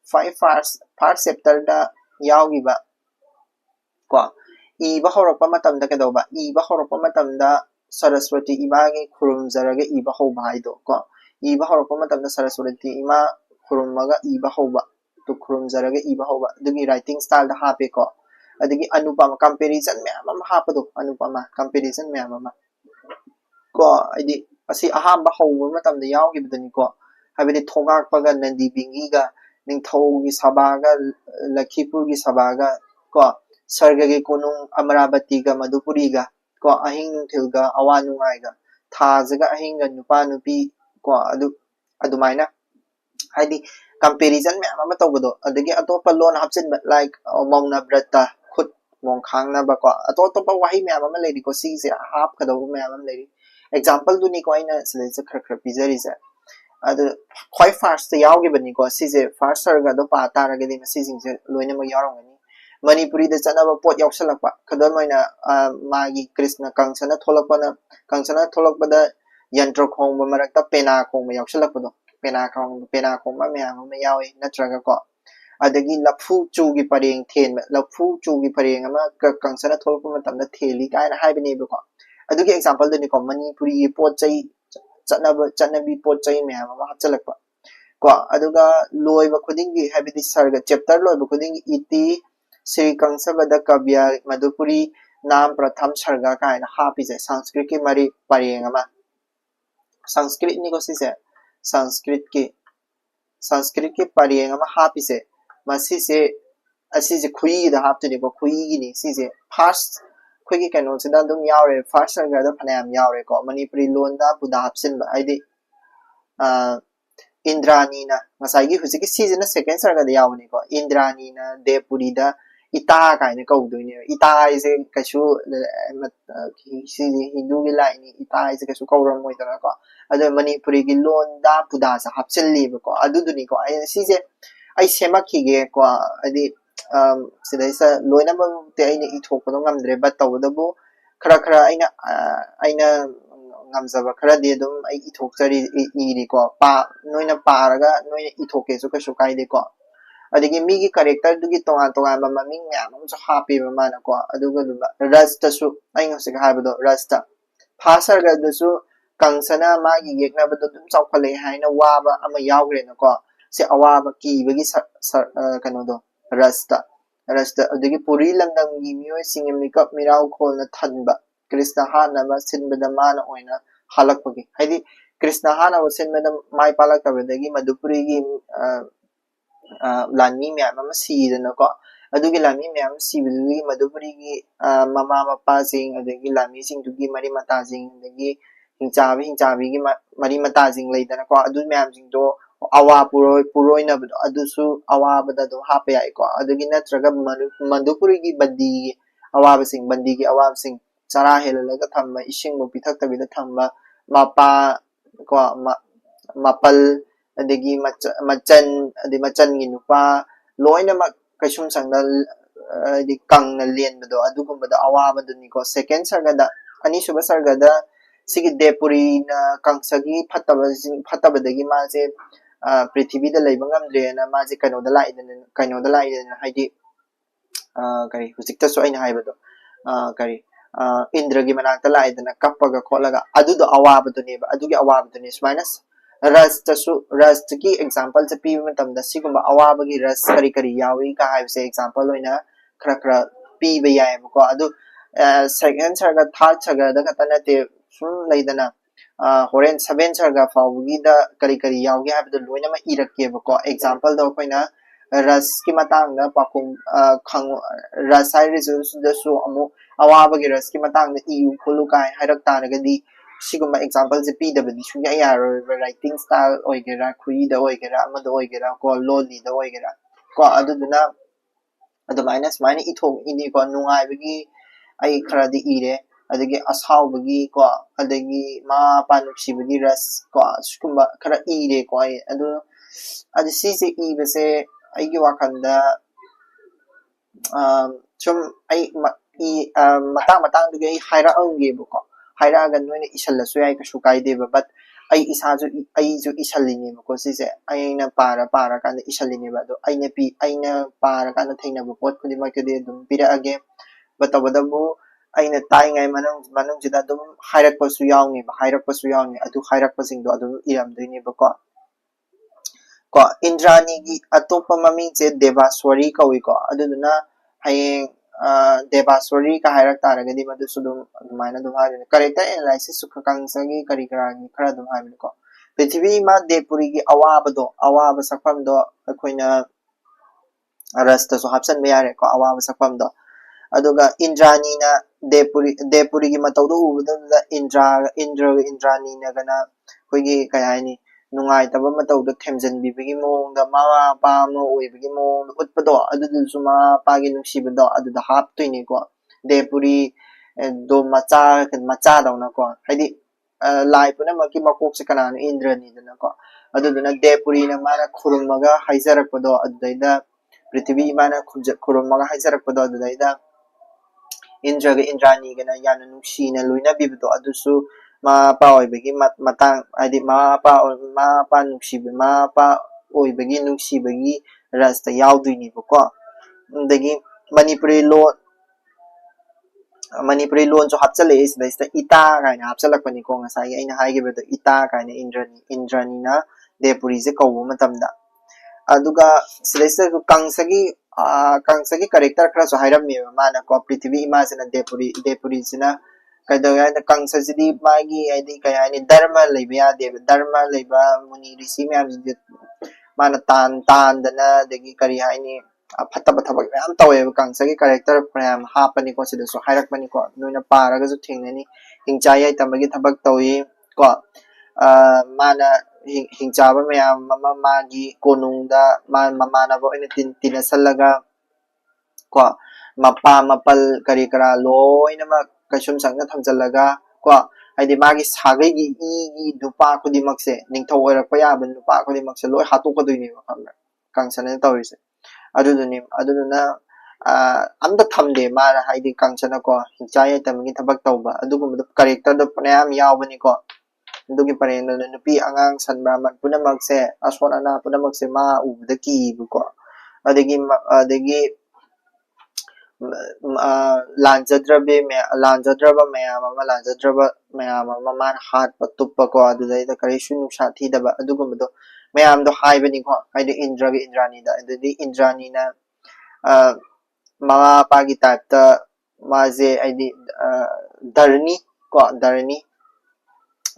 5 first chapter da yawi ba ko iba horokpa matam da kedoba iba horokpa matam da Saraswati ima gi khurum zaraga iba ho bhai do ko iba horokpa matam da Saraswati ima khurum maga iba ho ba to khurum zaraga iba ho ba dugi writing style da hape ko adagi anupama comparison me ama hapa do anupama comparison me ama ko adi asi ahamba ho matam da yawi bidani ko habidi thogak paga nandi bingi ga ningthau gi sabaga Lakhipur gi sabaga ko sarga gi konung Amaravati ga Madhupuri ga ko ahing thilga awanu ngai ga thajaga ahing ga nupa nupi ko adumaina haidi comparison me ama tawdo adagi atopa lon hapsin like mauna brata khut mong khangna ba ko atopa wahi me ama lady ko si se hap ka do me ama lady example du ni ko aina sele khar pizari sa adu khoi first yaw gi bani ko si se first sarga do pa ta ra gi ma si sing se loina ma yaw ngani Manipuri da chanaba pot yauksalakpa khadamaina magi Krishna kangsana tholakpa da yantra khongba marakta pena khongba yauksalakpa do pena khongba me ama yawi natraga ko adagi laphu chu gi pareng then laphu chu gi pareng ama kangsana tholakpa matamda theli kaina haibani ba ko adugi example do ni ko Manipuri pot chai chanabi pot chai me ama hapchalakpa ko aduga loiba khudingi habidi sarga chapter loiba khudingi iti Sri Kangsabadha Kavya Madhupuri Nam Pratham Sarga kaina hapi se Sanskrit ki mari pareng ama Sanskrit ni ko si se Sanskrit ki pareng ama hapi se masi se asi se khui da hap tu ni ko khui gi ni si se first khui gi kano se da dum yaw re first sarga da phanayam yaw re ko Manipuri lon da buda hapsin ba ai de Indrani na ngasai gi husiki season second sarga da yaw ni ko Indrani na Depuri da ita kaina kaudoi ita ise kachu si Hindu gi lai ni ita ise kachu kauram moi da ko adu Manipuri gi lon da puda sa hapchilli ba ko adu du ni ko ai si je ai semakhi ge ko adi sidai sa loina ba te ai ni ithok ko ngamdre ba tawda bu khara aina ngamjaba khara de dum ai ithok chari iri ko pa noina paraga noina ithoke su kachu kai de ko adigi migi character dugi tongan ba maming myam am so happy ba mana ko aduga rasta su ai ngose ga habdo rasta phasar ga su kangsana magi yekna ba dum chawkhale haina waba ama yawre na ko se awaba ki bagi kano do rasta adigi puri langdang gi miyoi singem makeup mirau khol na thanba Krishna hana ma sinbada mana oina halakpagi haidi Krishna hana wa sinbada mai palak tabadagi Madhupuri gi lanmi myam ama sidana ko adugi lanmi myam sibili Madhupuri gi mama mapa sing adagi lanmi sing dugi mari mata sing adagi hingchabi gi mari mata sing leidana ko adu myam sing do awa puroi na adu su awa bada do hape ai ko adugi natraga Madhupuri gi bandi bandi gi awa sing chara helalaga thamba ising mo pithak tabida thamba mapa ko mapal adagi machan gi nupa loina mak kaisum sangda di kang na lien bado adugumba da awa bado ni ko second sarga da ani suba sarga da sigi depuri na kangsagi phataba dagi ma je prithvi da leiba ngamdre na ma je kaino da lai den haidi kari hujikta so aina haibado kari indra gi manakta lai dana kappaga kholaga adudo awaba do neba adugi awaba do ni minus ras ki example se pi matam da sigumba awaba gi ras kari kari yawi ka hai se example loina khra pi ba yai ko adu second sarga third sarga da katana te sum leidana horen seven sarga fawgi da kari kari yawi ha da loina ma irake ko example da koina ras ki matang na pakum khang ras hai results da su amu awaba gi ras ki matang da iu khulu kai hairak ta na gadi siguma example je pi da badi sunya yaro writing style oigera khui da oigera ama da oigera ko loli da oigera ko aduduna adu minus minus ithong ini ko nungai bagi ai khara di ire adagi asau bagi ko adagi ma panuksi bagi ras ko skumba khara ire ko ai adu si se I bese ai gi wakanda chum ai matang dugi haira onge ko haira gan noine isalla so yai ka shukai de but ai isa ju isalini ko si se aina para kan isalini ba do aina para kan thaina bu pot khudi ma ke de dum pira age batabada bu aina tai ngai manung jida dum hairak pa su yaw ni adu hairak pa sing do adu iram de ni ba ko indrani gi atopa maming je devaswari ka wi ko adu na hayeng devaswari ka hairak taragadi madu sudum maina dum ha character analysis su kangsagi kari karani khara dum ha ko prithvi ma depuri gi awaba sakpam do akoina rasta so hapsan me yare ko awaba sakpam do aduga indrani na depuri gi matau do ubuda indrani na gana koigi kaya ni nungai taba matau do themjan bibigi mong da ma pa mo oibigi mong utpado adu suma pagi nuksibido adu da hap toini ko depuri do macha da na ko haidi lai puna maki makok se kana indrani da na ko adu na depuri na mana khurummaga haijarakpado adu daida prithvi mana khurummaga haijarakpado adu daida indrani gana yana nuksi na loina bibdo adu su ma pa oibagi matang adi ma pa nuksibi ma pa oibagi nuksibagi rasta yaudui ko dagi manipuri loan so hapchale is da ita kaina hapchalakpani ko ngasai aina haige bedo ita kaina indrani na depuri je kawbu matamda aduga silaisa kangsagi character khara so hairam me mana ko prithvi imajina depuri sina kadaya na kangsajidi magi id kaya ni dharma leiba de dharma leiba muni rishi me mana tan dana degi kari haini phata thabak yam tawe kangsagi character prayam hapani ko sida so hairak pani ko noina paraga ju thingnani hingchai tamagi thabak tawi ko mana hingchaba mayam magi konungda mana bo ina tinasalaga ko mapal kari kara loina ma kasum sangna thamjalaga ko haidi magi sagai gi dupa khudi makse ningthau oirak pa ya ban dupa khudi makse loi hatu ko duini khamra kangsana tawise aduna amda thamde ma haidi kangsana ko hingchai tamgi thabak tawba adugumda character do pranayam yawbani ko dugi parena nupi angang sanbraman punamakse aswarana punamakse ma ubda ki ko adagi lanjadraba mayam man hat patuppa ko adudai karisu nuksa thidaba adugumdo mayam do haibani ko haidi indrani da adudi indrani na mama pagi type ta maje aidi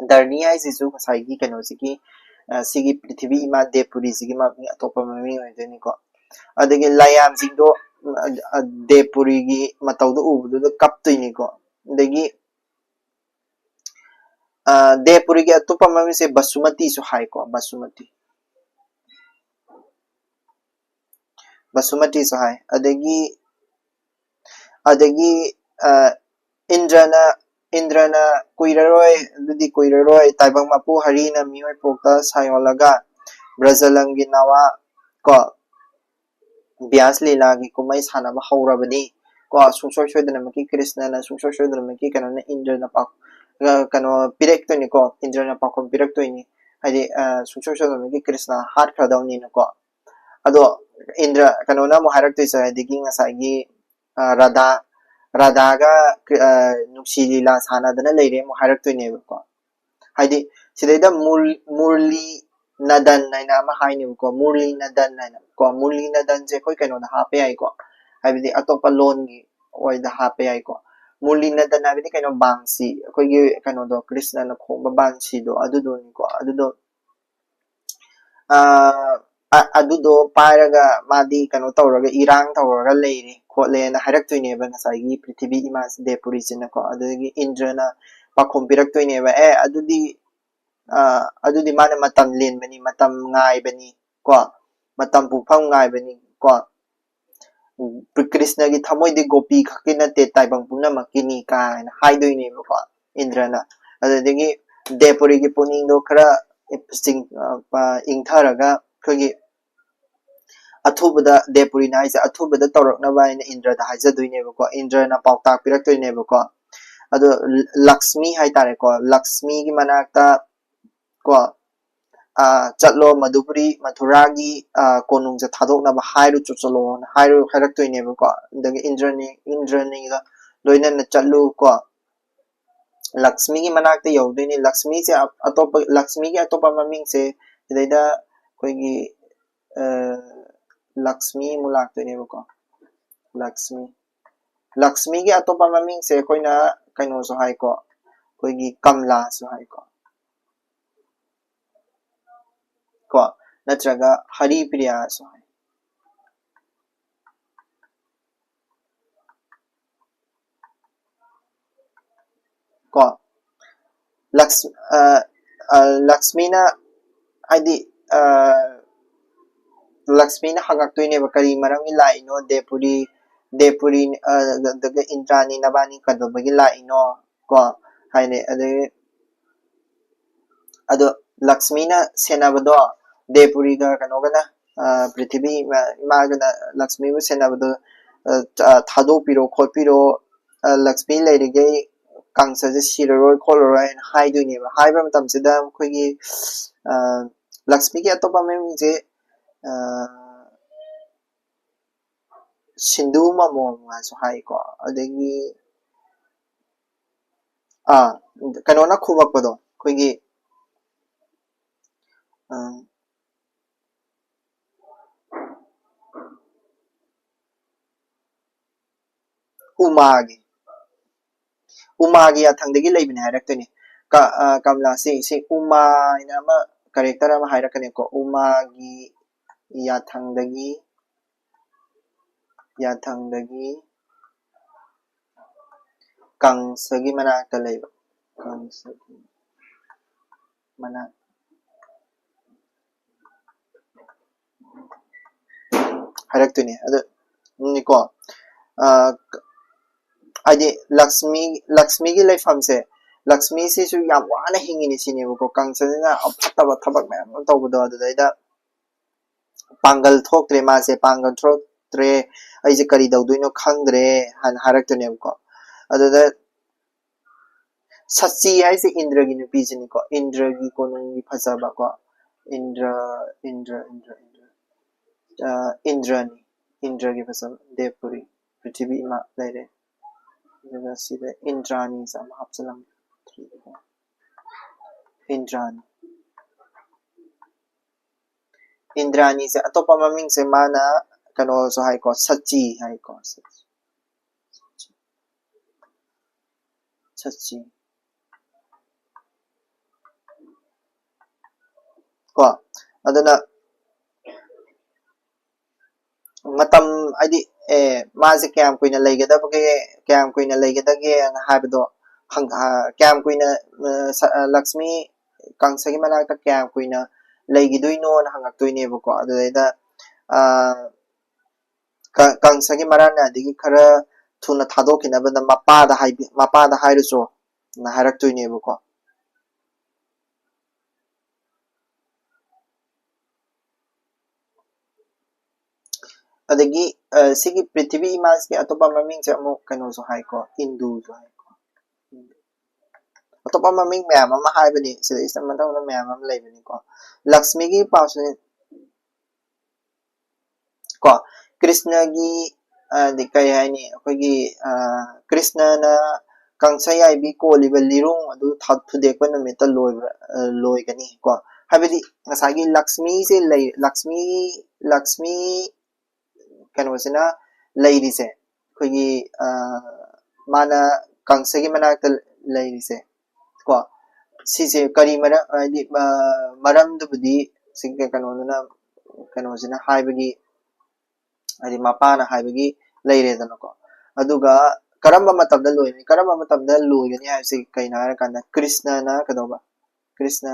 dharni ai sisu saigi kano sigi sigi prithvi ima depuri sigi ma atopa mami oideni ko adagi layam singdo depuri gi matau do ubudu do kaptoini ko dagi depuri gi atopa mami se basumati so hai ko basumati so hai adagi indrana kuiraroi taibang mapu harina mioi pokta sayolaga brajalangi nawa ko Vyas Lila ki kumai sanaba haurabani ko sungsoi soidanamaki Krishna na sungsoi soidanamaki kanona Indra na pak kano pirak to ni ko Indra na pakom pirak to ni hadi sungsoi soidanamaki Krishna hat khadawni na ko ado Indra kanona mo harak to isa digi ngasagi Radha Radha ga nuksi lila sanadana leire mo harak to ni ko hadi sidaida murli nadan naina ama haini ko murli nadan naina ko murli nadan je koi kano da hape ai ko habidi atopa loan gi oi da hape ai ko murli nadan habidi kano bangsi koi gi kano do Krishna na khomba bangsi do adudo ni ko adudo adudo pairaga madi kano tawraga irang tawraga leiri khotle na harak to ni ba ngasai gi prithvi ima de puri china ko adagi Indra na pakhom pirak to ni ba adudi adudi mana matam lin bani matam ngai bani ko matam pufam ngai bani ko Krishna gi thamoi de gopi khakina te taibang puna makini ka na haidoi ni ko Indra na adagi Depuri gi puning do khara sing ingtharaga khogi athubada Depuri na isa athubada tawrak na ba ina Indra da hajadoi ne ko Indra na pautak pirak toi ne ko ado Lakshmi hai tare ko Lakshmi gi manakta ko chatlo Madhupuri Mathuragi konung ja thadok na ba hairu chuchalo hairu hairak toi ne ko dagi Indrani ga loina na chatlu ko Lakshmi gi manakta yodoi ni Lakshmi se atopa Lakshmi gi atopa maming se sidaida koi gi Lakshmi mulak toi ne ko Lakshmi gi atopa maming se koina kaino so hai ko koi gi Kamla so hai ko natraga Hari Priya so hai ko Lakshmi na hadi Lakshmi na hangak toi ne ba kari marang ilai no Depuri daga Indrani nabani kadobagi lai no ko haine ado Lakshmi na senabado Depuri ga kanoga na Prithvi magana Lakshmi bu senabado thado piro khopiro Lakshmi leirige kangsa je siraroi kholoroi haidoi ne ba haiba matam sida khoigi Lakshmi gi atopa mem je Sindhu mamom nga so hai ko adagi kanona khubakpado khoigi Umagi athangdagi leibine hairaktoini Kamla si Uma ina ama character ama hairakani ko Umagi yathangdagi Kangsagi manakta leiba Kangsagi manak hairaktoini ado ni ko adi Lakshmi gi leifam se Lakshmi si su yam wana hingini sini ko Kangsa na aptaba thabak mayam tawbado adudaida pangal thoktre ma se pangal thoktre aise kari dawdoino khangdre han hairaktoini ko aduda Sachi haise Indra gi nupi jini ko Indra gi konung gi phajaba ko Indra gi phajaba Depuri Prithvi ima leire daga sida Indrani sam hapsalam Indrani se atopa maming se mana kano so hai ko Sachi hai ko Sachi ko adana matam adi maase kyam kuina leigedage ang habdo kyam kuina Lakshmi Kangsagi manakta kyam kuina leigidoino na hangaktoine ko adudaida Kangsagi marana adigi khara thuna thadokinabada mapada hairuso na hairaktoine ko adagi sigi prithvi imas ki atopa maming se amu kano so hai ko hindu so hai ko atopa maming mya ma hai bani sida isa mantang na mya ma lai bani ko lakshmi gi paus ko krishna gi di kai hai ni akoi gi krishna na kangsai ai bi ko liba lirung adu that thu dek pa namit ta loi gani ko habidi ngasagi lakshmi se lai lakshmi kano sina lairi se kogi mana kangsagi manakta lairi se ko sise kari mara di maram du budi singke kano sina haibagi adi mapana haibagi laire dana ko aduga karamba matamda loigani haibse kaina hara kanda krishna na kadoba krishna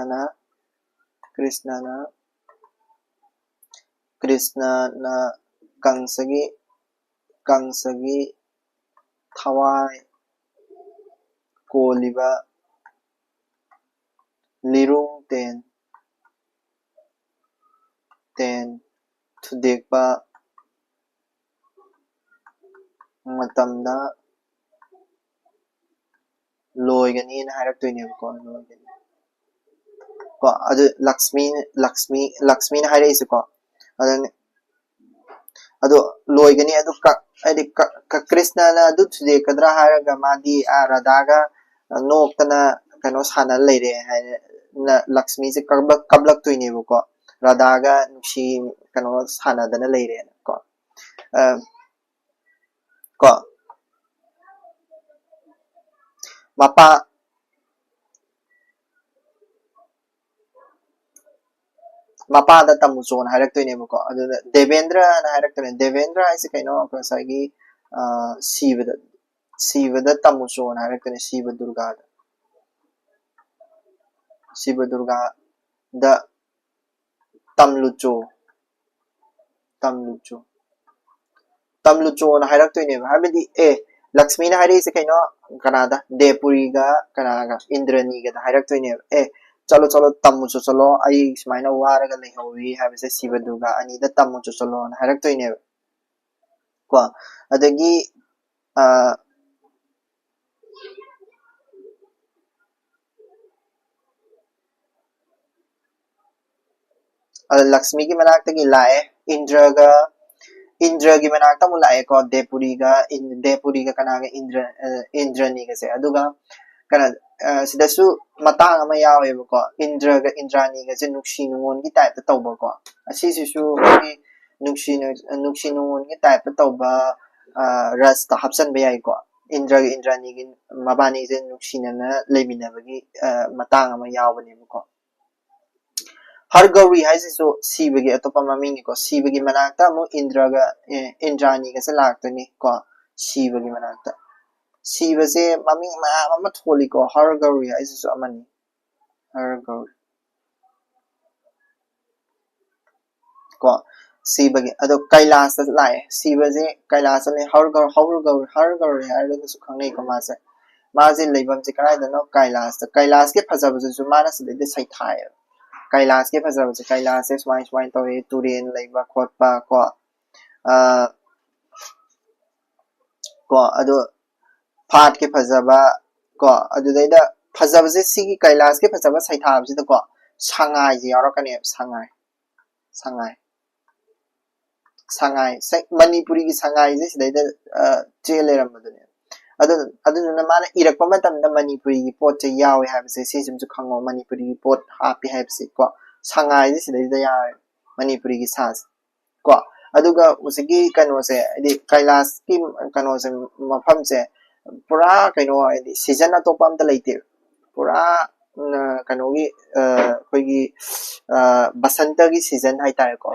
na kangsagi thawai koliba lirung ten thudekpa matamda loigani na hairaktoine ko loigani ko adu lakshmi na haire ise ko adu loigani adu adi krishna na adu thudekadra haraga madi radhaga noktana kano sana leire na lakshmi se kablak toine ko radhaga nuksi kano sana dana leire ko ko mapa da tamucho na hairaktoine ko adu devendra na hairaktoine devendra ise kaino ko sagi sivada tamucho na hairaktoine siva durga da tamlucho na hairaktoine habidi lakshmi na haire ise kaino kanada depuri ga kanaga indrani ga da hairaktoine chalo tamucho chalo ai smaina waraga lehawi habise siva durga ani da tamucho chalo na hairaktoine ko adagi lakshmi gi manakta gi lae indra gi manakta mu lae ko depuri ga kanaga indrani ga se aduga kana sidasu matang ama yawe ko indra ga indrani ga se nuksi nungon gi type ta tawba ko asisisu gi nuksi nungon gi type ta tawba ras ta hapsan ba yai ko indra ga indrani gi mabani se nuksi na leiminabagi matang ama yawbani ko Hargauri haisisu sibagi atopa maming ko sibagi manakta mo indrani ga sa laktani ko sibagi manakta siba se maming ma tholi ko Hargauri haisisu amani Hargauri ko sibagi ado Kailas ta lae siba se Kailas le Hargauri haida su khangnei ko mase leibam se karai dano Kailas ke phajabaju su mana se de saithai Kailas ke phajabaju Kailas se swine to turen leiba khotpa ko ado phat ke phajaba ko adu daida phajabase sigi Kailas ke phajaba saithab se ko sangai ji yarakani sangai Manipuri gi sangai je sidaida cheleram madune adu na mana irakpa matamda Manipuri gi pot che yawe habse sisum chu khango Manipuri gi pot happy habse ko sangai je sidaida yawe Manipuri gi sas ko aduga usigi kano se di Kailas ki kano se mafam se pura kano di season atopa amta leite pura kano gi koigi basanta gi season haitare ko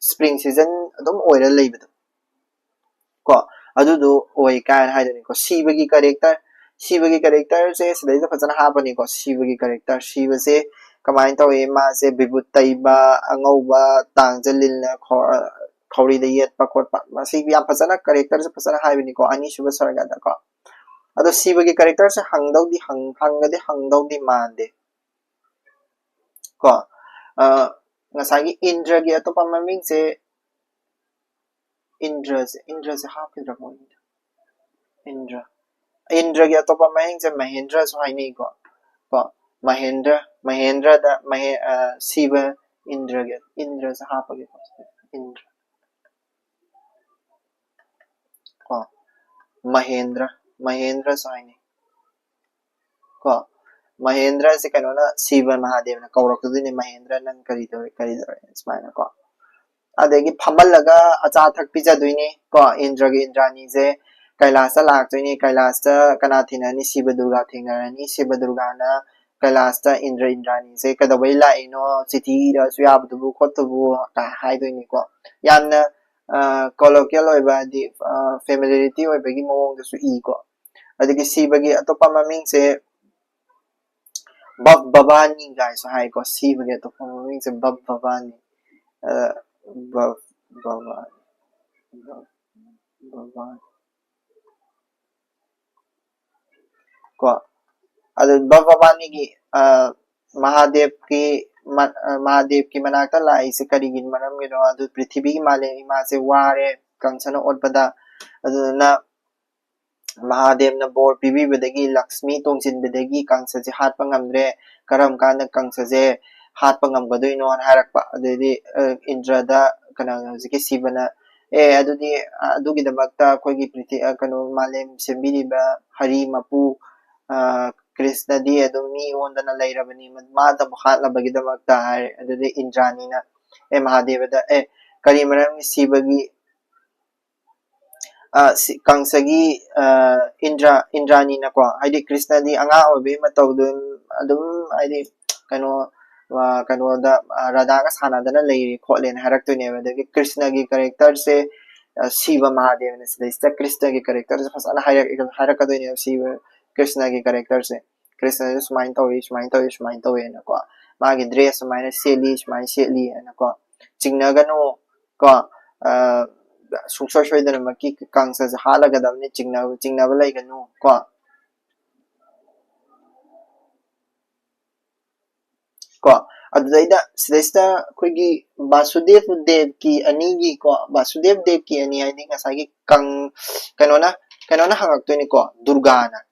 spring season adum oira leibado ko adudu oi kan haidani ko sibagi character se sidaisa fajana hapani ko sibagi character siba se kamain tawe ma se bibut taiba angauba tangjalil na khori da yet pa khot pa masi yam fajana character se fajana haibani ko ani suba sarga da ko ado sibagi character se hangdau di mande ko ngasagi indra gi atopa maming se Indra se hapidra mo Indra ki atopa mahing se Mahendra so haini ko Mahendra da Siva Indra se hapagi ko Mahendra so haini ko Mahendra se kanona Siva Mahadev na kaurakuduni Mahendra nang karidore ismaina ko adegi phamalaga acha thak pijadoini ko Indrani je Kailasa laktoini Kailasa kana thinani Siva Durga thingnarani Siva Durga na Kailasa Indrani je kadawai laino chithi ra suyabdubu khotubu ka haidoini ko yamna colloquial oiba di familiarity oibagi mawong da su I ko adegi Siva gi atopa maming se Bhavani guys hai ko Siva gi atopa maming se Bhavani ko adu Bhavani gi Mahadev ki manakta lai se karigin maram gi no adu prithvi gi male ima se ware kangsana otpada adu na Mahadev na bor pibi bedagi Lakshmi tongsin bedagi kangsa je hatpa ngamdre karam kana kangsa je hatpa ngamgadoino harakpa adedi Indra da kana hojiki Sivana adudi adugi damakta koigi prithi kanu malem sembiriba hari mapu Krishna di adum mi ondana lairabani mada bhatla bagidamakta hai adudi Indrani na Mahadeva da karimaram Sivagi Kangsagi Indrani na ko haidi Krishna di anga obe matawdun adum haidi kano da Radha ka sanadana leiri khotlen haraktoine adagi Krishna gi character se Shiva Mahadev na sida Krishna gi character se fasana harakatoine Shiva Krishna gi character se Krishna is smain tawi na ko magi dress smain seli na ko chingnagano ko suksoi dana maki kangsa se halaga damne chingnaba laiganu ko adudaida sidesta koigi Vasudev Dev ki anigi ko Vasudev Dev ki ani haidi ngasagi kanona hangaktoini ko Durgana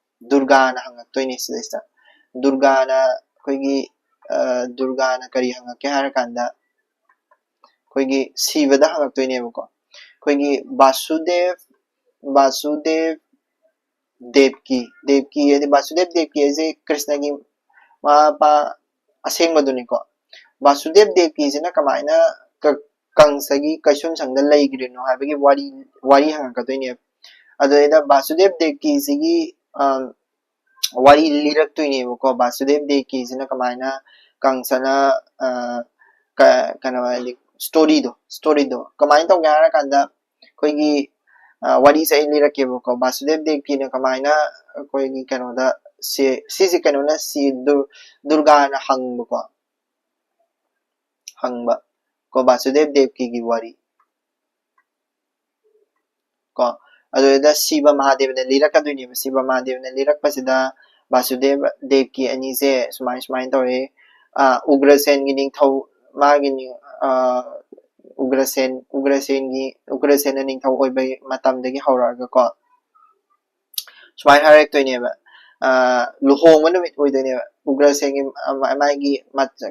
hangaktoini sidesta Durgana koigi Durgana kari hangake harakanda koigi Sivada hangaktoini ko koigi Vasudev Devki adi Vasudev Devki ase Krishna gi mapa asengmaduni ko Vasudev Devki sina kamaina kangsagi kaishun sangda laigrino habagi wari hangakatoine adoida Vasudev Devki sigi wari liraktoine ko Vasudev Devki sina kamaina kangsana kana story do kamaina to gara kanda koigi wari sa ilirakke ko Vasudev Devki na kamaina koigi kanoda si kanona si Durga na hangba ko Vasudev Devki gi wari ko adoida Shiva Mahadev na lirakaduni Shiva Mahadev na lirakpasida Vasudev Devki ani se smain tore Ugrasen gi ningthau magi Ugrasen na ningthau oibai matamdagi hauraga ko smain haraktoine ba luhongba numit oidoine Ugrasen gi magi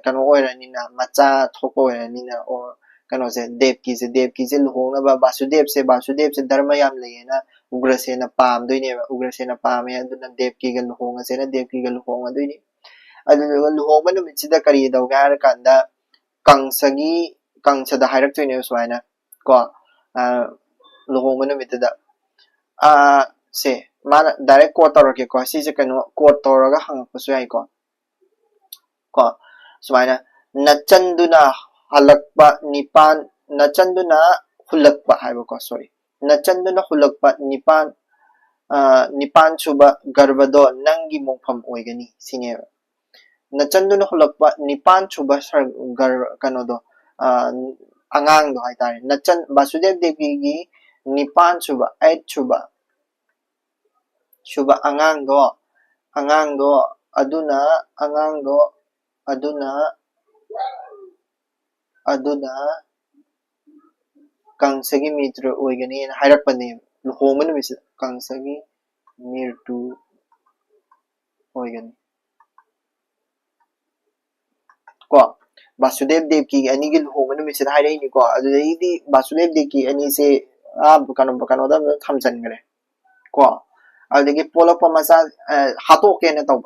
kano oiranina macha thoko oiranina or kano se Devki se luhongna ba Vasudev se dharma yam leyena Ugrasen na pamdoine ba Ugrasen na pame aduna Devki ga luhonga se na Devki ga luhonga doine adu luhongba numit sida kari dawga harakanda kangsada hairaktoine swaina ko luhongba numitida se mana direct quote tawrake ko si se kano quote tawraga hangakpasu yai ko swaina nachanduna halakpa nachanduna hulakpa haiba ko sorry nachanduna hulakpa nipan suba garbado nangi mongpham oigani sineba nachanduna hulakpa nipan suba kanodo angang do haitare Vasudev Devki gi nipan suba 8 suba angang do aduna Kangsagi Mitru Oigani and Hirapani, Homan with Kangsagi Mirtu Oigani. Ko Basudev Devki and Eagle Homan with Hirani ko, the Basudev Devki and he say, Bakanoda comes and ko. I'll give Pola Pamasa Hato Kenato.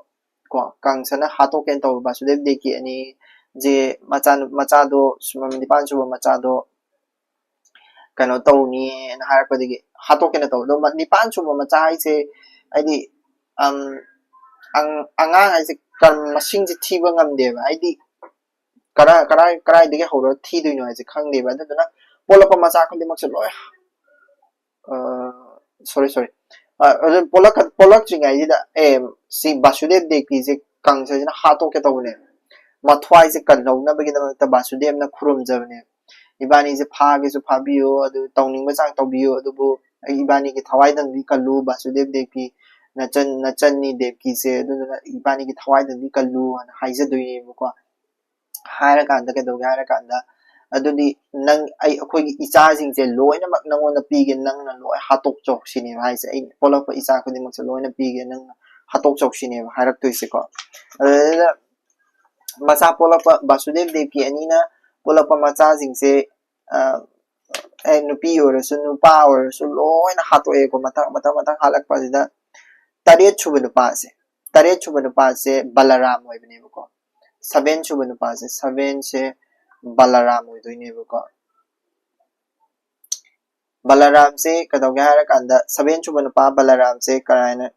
Ko Kangsana Hato Kento Basudev Devki and je Machado, Sumanipancho Machado. Kano tau ni na harapadi hato kena tau do ni pancho mo macai se ai ang ai se kan masing je thiba ngam de ba ai kara de ho ro thi du no ai se khang de ba da na pola pa macha kan de mak se loi sorry polak ching ai da si Basudev de ki je kang se na hato ke tau ne mathwai se kan lo na ba gi da Basudev na khurum jabne Ibani is a pag is a pabio, the towning was out of you, the book, Ibani get Hawaii than Vikalu, Basudev Depi, Nachani Depi said, Ibani get Hawaii than Vikalu and Haisa doing Muka Harakanda, Harakanda. Aduni Nang I quick Isazing the low and a Macna on the pig and Nang and Hatok Chok Shinim, I say, Polo for Isaac the Maxalo and a pig and Hatok Chok Shinim, Haraktuisiko. Masa Pola Basudev Depi and Eina. Pola pa machazing se nupi or so nupa or so lo na hato e ko mata halak pa sida taret chuba nupa se Balaram oi bine ko 7 chuba nupa se 7 se Balaram oi doine ko Balaram se kadaw ga hara kanda 7 chuba nupa Balaram se karana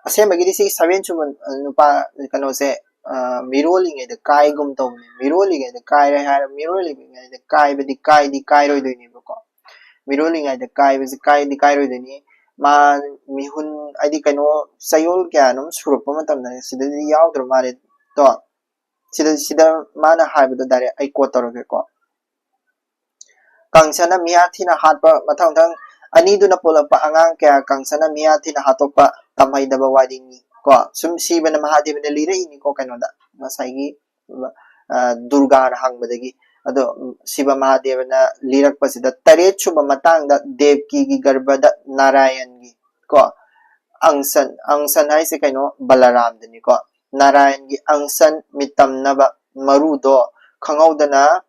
asembagidi si 7 chuba nupa kano se miroling e the kai gum to miroling e the kai ha miroling e the kai be the kai ro de ni ko miroling e the kai be the kai di kai ro de ni ma mihun adi kano sayol kya num surupa matam na sida yaw dro mare to sida mana ha be dare ai ko toro ko kangsana miya thina hatpa mathang thang ani du na pola pa angang kaya kangsana miya thina hatokpa tamhay daba wading ni ko sum siba na mahadev na lira ini ko kanoda masaygi durga na hangbadagi ado siba mahadev na lirak pa sida taret chuba matang da devki gi garbada narayan gi ko angsan hai se kaino Balaram dani ko narayan gi angsan mitam naba marudo khangawdaba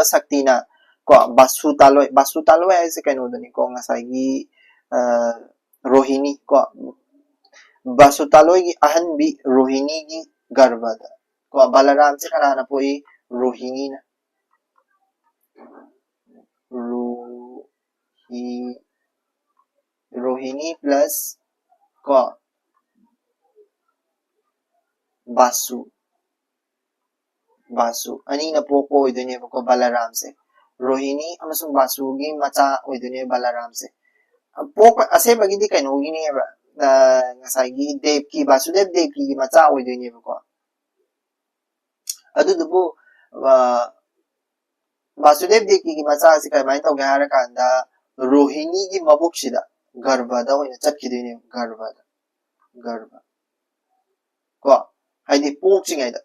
sakti na ko basu taloi ai se kaino dani ko ngasai gi rohini ko basu taloi gi ahan bi rohini gi garbada ko Balaram se karana poi rohini na rohini plus ko basu ani na po ko idune ko Balaram se rohini amasung basu gi macha idune Balaram se po ase bagidi kaino gini ba ngasai gi devki Basudev devki gi macha idune ko adu dubu Basudev devki gi macha se kai mai to ga hara kanda rohini gi mabuk sida garbada oina chatkidune garba ko haidi pokching aida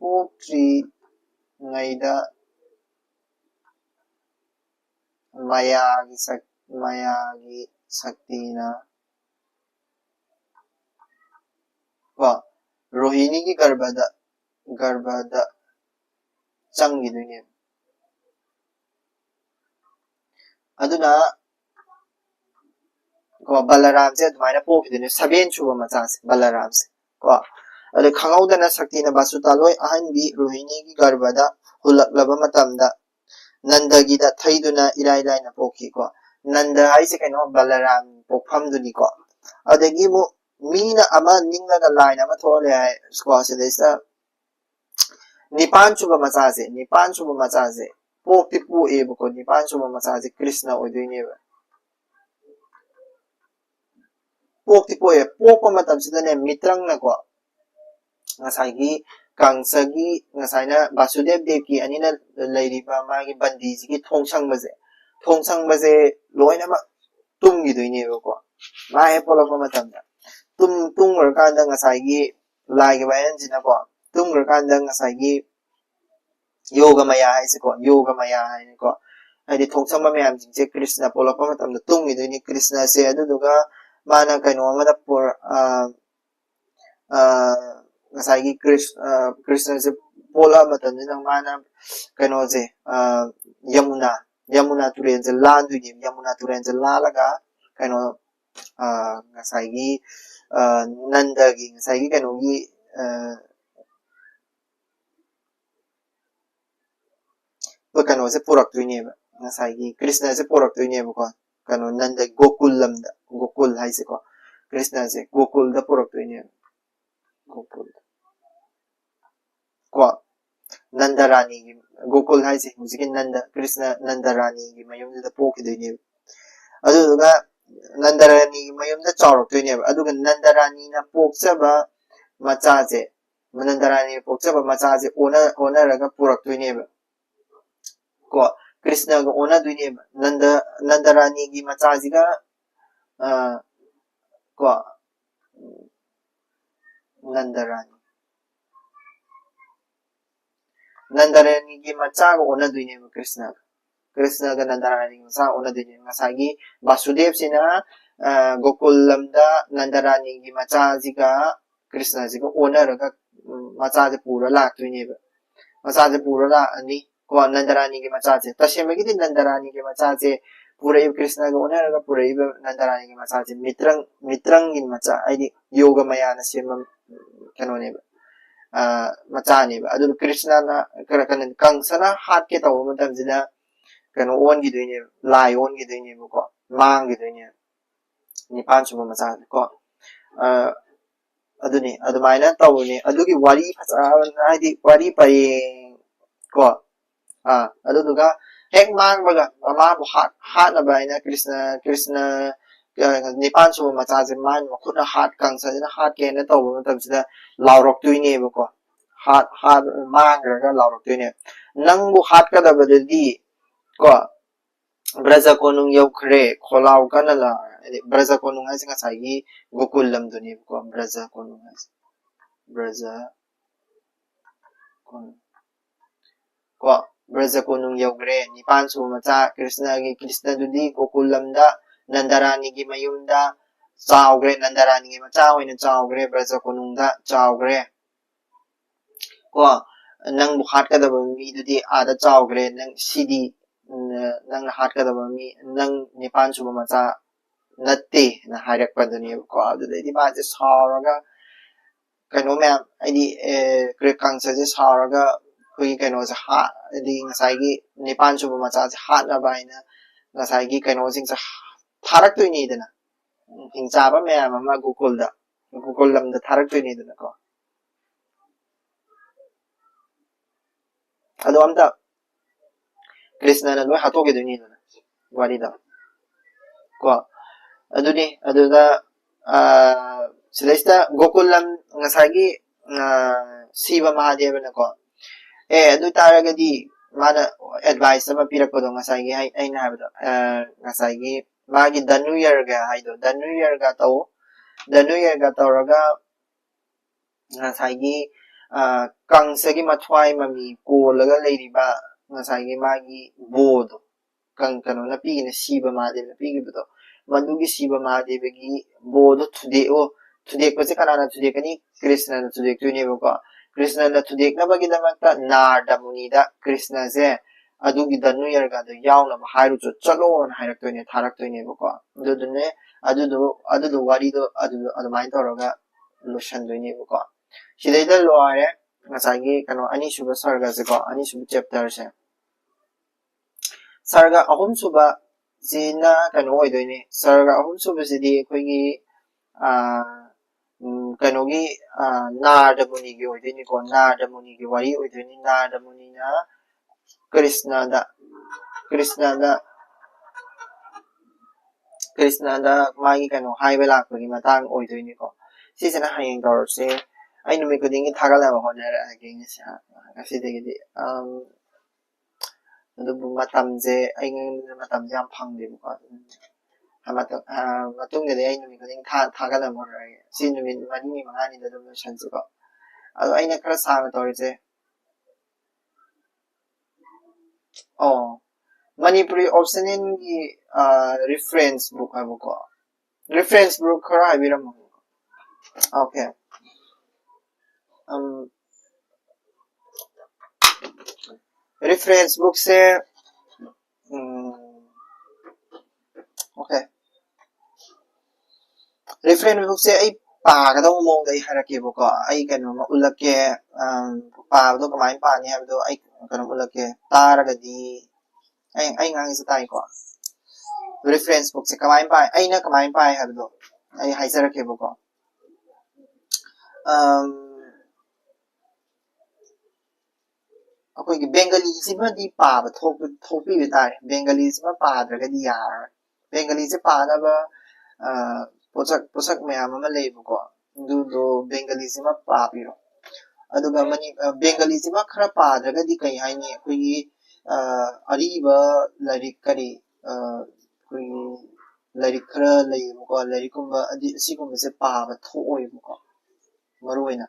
pokchi ngaida mayagi saktina ko rohini gi garbada changidune aduna ko Balaram se admaina pokidune 7 chuba macha se Balaram se ko ade khangawdana saktina basu taloi ahan bi rohini gi garbada hulaklaba matamda nanda gi da thaiduna ilai na poki ko nanda hai se kaino Balaram pokpham duni ko adegi mu mina ama ningla ga line ama thole hai ko se desa nipan chuba macha se pokti pu e ko nipan chuba macha se Krishna oidune ba pokti po e pokpa matam sida ne mitrang na ko ngasai gi Kangsagi ngasaina Basudev Devki anina leiriba magi bandi sigi thongsangbaze loina ma tumgi doineba ko ma he polakpa matamda tumgar kanda ngasaigi laiga bayan sina ko tumgar kanda ngasaigi yoga maya haise ko yoga maya haine ko adi thongsangba mayam jingse Krishna polakpa matamda tumgi doini Krishna se aduduga mana kaino amada por ngasaigi Krishna se pola matamda nang mana kaino se Yamuna turen se lan duini Yamuna turen se lalaga kaino ngasaigi nandagi ngasaigi kaino gi kaino se purak duini ngasaigi Krishna se purak duini ko kaino nanda Gokul lamda Gokul haise ko Krishna se Gokul da purak duini Gokul ko Nanda Rani gi Gokul haise musiki Nanda Krishna Nanda Rani gi mayum da poki duini aduga Nanda Rani gi mayum da chawrak duini aduga Nanda Rani na poksaba machaje Nanda Rani poksaba machaje ona raga purak duini ko Krishna ga ona duini Nanda Rani gi machaji ga ko Nanda Rani gi macha ga ona duini Krishna ga Nanda Rani gi macha ona duini ngasagi Vasudev sina Gokul lamda Nanda Rani gi machaji ga Krishna ji ga ona raga machaje pura lak duini machaje pura la ani ko Nanda Rani gi machaje tasema gi Nanda Rani gi machaje pura Krishna ga ona raga pura Nanda Rani gi machaje mitrang gi macha aidi yoga maya na sema kano ne macha ne adu Krishna na kan kangsana hat ke taw matam jina kano on gi doine lai on gi doine ko mang gi doine ni panchu macha ko aduni adumaina tawni adugi wari aidi wari pai ko aduduga hek mang baga mama bu hat na baina Krishna nipan su macha je man ma khuna hat kangsa na hat ke na taw matam jina laurok tuine ko hat mang ga laurok tuine nang bu hat ka da badadi ko braja konung yaukhre kholau kana la braja konung ai singa sai Gokul lam duni ko braja konung ko braja konung yaugre nipan su macha Krishna dudi Gokul lamda Nanda Rani gi mayumda chawgre Nanda Rani gi macha oina chawgre braja konung da chawgre ko nang bu hat ka da mi dudi ada chawgre nang sidi nang hat ka da mi nang nipan su macha natte na hairak padani ko adu di ba je saraga kaino me aidi kangsa je saraga hui kaino je ha di ngasai gi nipan su macha je hat na baina ngasai gi kaino sing sa tharak tu ni dana hingcha ba me ma Gokul lam da tharak tu ni dana ko adu amta Krishna na no hato ge duni dana wari da ko aduni aduga silaista Gokul lam ngasagi Shiva Mahadeva na ko adu taragadi mana advice sama pirak ko ngasagi Eina habdo ngasagi magi danu year ga tawraga ngasagi kangsagi mathwai mami ko laga leiriba ngasagi magi bodo kano na pigi na Shiva Mahadeva na pigi budo madugi Shiva Mahadeva gi bodo today ko se kanana today kani Krishna na today tu ne ko Krishna na today na bagi damakta Narda Muni da Krishna se adugi danu year ga do yaw na hairu chalo na hairak tu ne tharak tu ne ko adudu wari do adu main toroga loshan do ne ko shidai da lo are ngasagi kano ani suba sarga se ko ani suba chapter se sarga ahum suba sina kano oidoine sarga ahum suba sidi koigi kanogi Narda Muni gi oidoine ko Narda Muni gi wari oidoine Narda Muni na Krishna da magi kano haiba lakpagi matang oidoine ko sisana hayeng dorse ai numi kudingi thagalaba honera again sa asidagidi adubu matamje ai matamje yam phangde ko matungde ai numi kuding thagalaba honera si numi mani mangani da dum shansi ko ado aina khara sang torje Manipuri option in the reference book habuko reference book khara haibirammu okay reference book se okay reference book se ai paagado mong dai harake buko ai kanu ma ulake paado kamai paani habdo ai kanu ulake taragadi ai ngang sa tai ko reference book se kamai pa ai na kamai pa habdo ai haisarake buko ꯑꯩꯈꯣꯏꯒꯤ ꯕꯦꯡꯒꯂꯤꯁꯤꯃꯗꯤ ꯄꯥꯕ ꯊꯣꯛꯄꯤꯕ ꯇꯥꯔꯦ ꯕꯦꯡꯒꯂꯤꯁꯤꯃ ꯄꯥꯗ꯭ꯔꯒꯗꯤ ꯌꯥꯔꯔꯣꯏ ꯕꯦꯡꯒꯂꯤꯁꯦ ꯄꯥꯅꯕ ꯄꯣꯠꯁꯛ ꯃꯌꯥꯝ ꯑꯃ ꯂꯩꯌꯦꯕꯀꯣ ꯑꯗꯨꯗꯣ ꯕꯦꯡꯒꯂꯤꯁꯤꯃ ꯄꯥꯕꯤꯔꯣ ꯑꯗꯨꯒ ꯕꯦꯡꯒꯂꯤꯁꯤꯃ ꯈꯔ ꯄꯥꯗ꯭ꯔꯒꯗꯤ ꯀꯩ ꯍꯥꯏꯅꯤ ꯑꯩꯈꯣꯏꯒꯤ ꯑꯔꯤꯕ ꯂꯥꯏꯔꯤꯛ ꯀꯔꯤ ꯑꯩꯈꯣꯏꯒꯤ ꯂꯥꯏꯔꯤꯛ ꯈꯔ ꯂꯩꯌꯦꯕꯀꯣ ꯂꯥꯏꯔꯤꯛꯀꯨꯝꯕ ꯑꯁꯤꯒꯨꯝꯕꯁꯦ ꯄꯥꯕ ꯊꯣꯛꯑꯣꯏꯕꯀꯣ ꯃꯔꯨꯑꯣꯏꯅ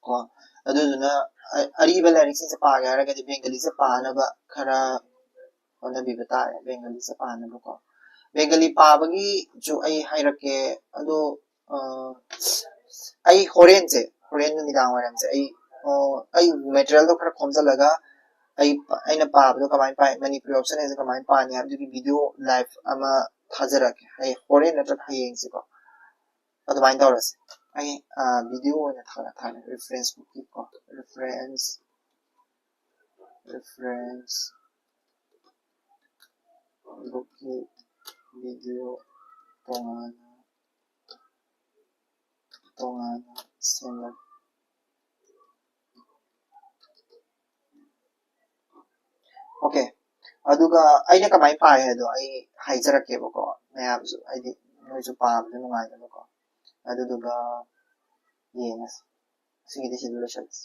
ꯀꯣ ꯑꯗꯨꯗꯨꯅ ꯑꯔꯤꯕ ꯂꯥꯏꯔꯤꯛꯁꯤꯡꯁꯦ ꯄꯥꯒꯦ ꯍꯥꯏꯔꯒꯗꯤ ꯕꯦꯡꯒꯂꯤꯁꯦ ꯄꯥꯅꯕ ꯈꯔ ꯍꯣꯠꯅꯕꯤꯕ ꯇꯥꯔꯦ ꯕꯦꯡꯒꯂꯤꯁꯦ ꯄꯥꯅꯕꯀꯣ ꯕꯦꯡꯒꯂꯤ ꯄꯥꯕꯒꯤꯁꯨ ꯑꯩ ꯍꯥꯏꯔꯛꯀꯦ ꯑꯗꯣ ꯑꯩ ꯍꯣꯔꯦꯟ ꯅꯨꯃꯤꯗꯥꯡ ꯋꯥꯏꯔꯝꯁꯦ ꯑꯩ ꯃꯦꯇꯔꯤꯌꯦꯜꯗꯣ ꯈꯔ ꯈꯣꯝꯖꯤꯜꯂꯒ ꯑꯩꯅ ꯄꯥꯕꯗꯣ ꯀꯃꯥꯏꯅ ꯄꯥꯏ ꯃꯅꯤꯄꯨꯔꯤ ꯑꯣꯞꯁꯟ ꯑꯦꯁꯦ ꯀꯃꯥꯏꯅ ꯄꯥꯅꯤ ꯍꯥꯏꯕꯗꯨꯒꯤ ꯚꯤꯗꯤꯑꯣ ꯂꯥꯏꯚ ꯑꯃ ꯊꯥꯖꯔꯛꯀꯦ ꯍꯣꯔꯦꯟ ꯅꯠꯇ꯭ꯔꯒ ꯍꯌꯦꯡꯁꯤꯀꯣ ꯑꯗꯨꯃꯥꯏꯅ ꯇꯧꯔꯁꯦ ꯑꯩ ꯚꯤꯗꯤꯑꯣ ꯑꯣꯏꯅ ꯊꯥꯔꯦ reference ꯕꯨꯛꯀꯤꯀꯣ reference bukki video tongana sema okay aduga aina kamai paai hado ai haijarakebako mayamsu aidi noisu paamde nungainabako aduduga yengas sigidi sidulashals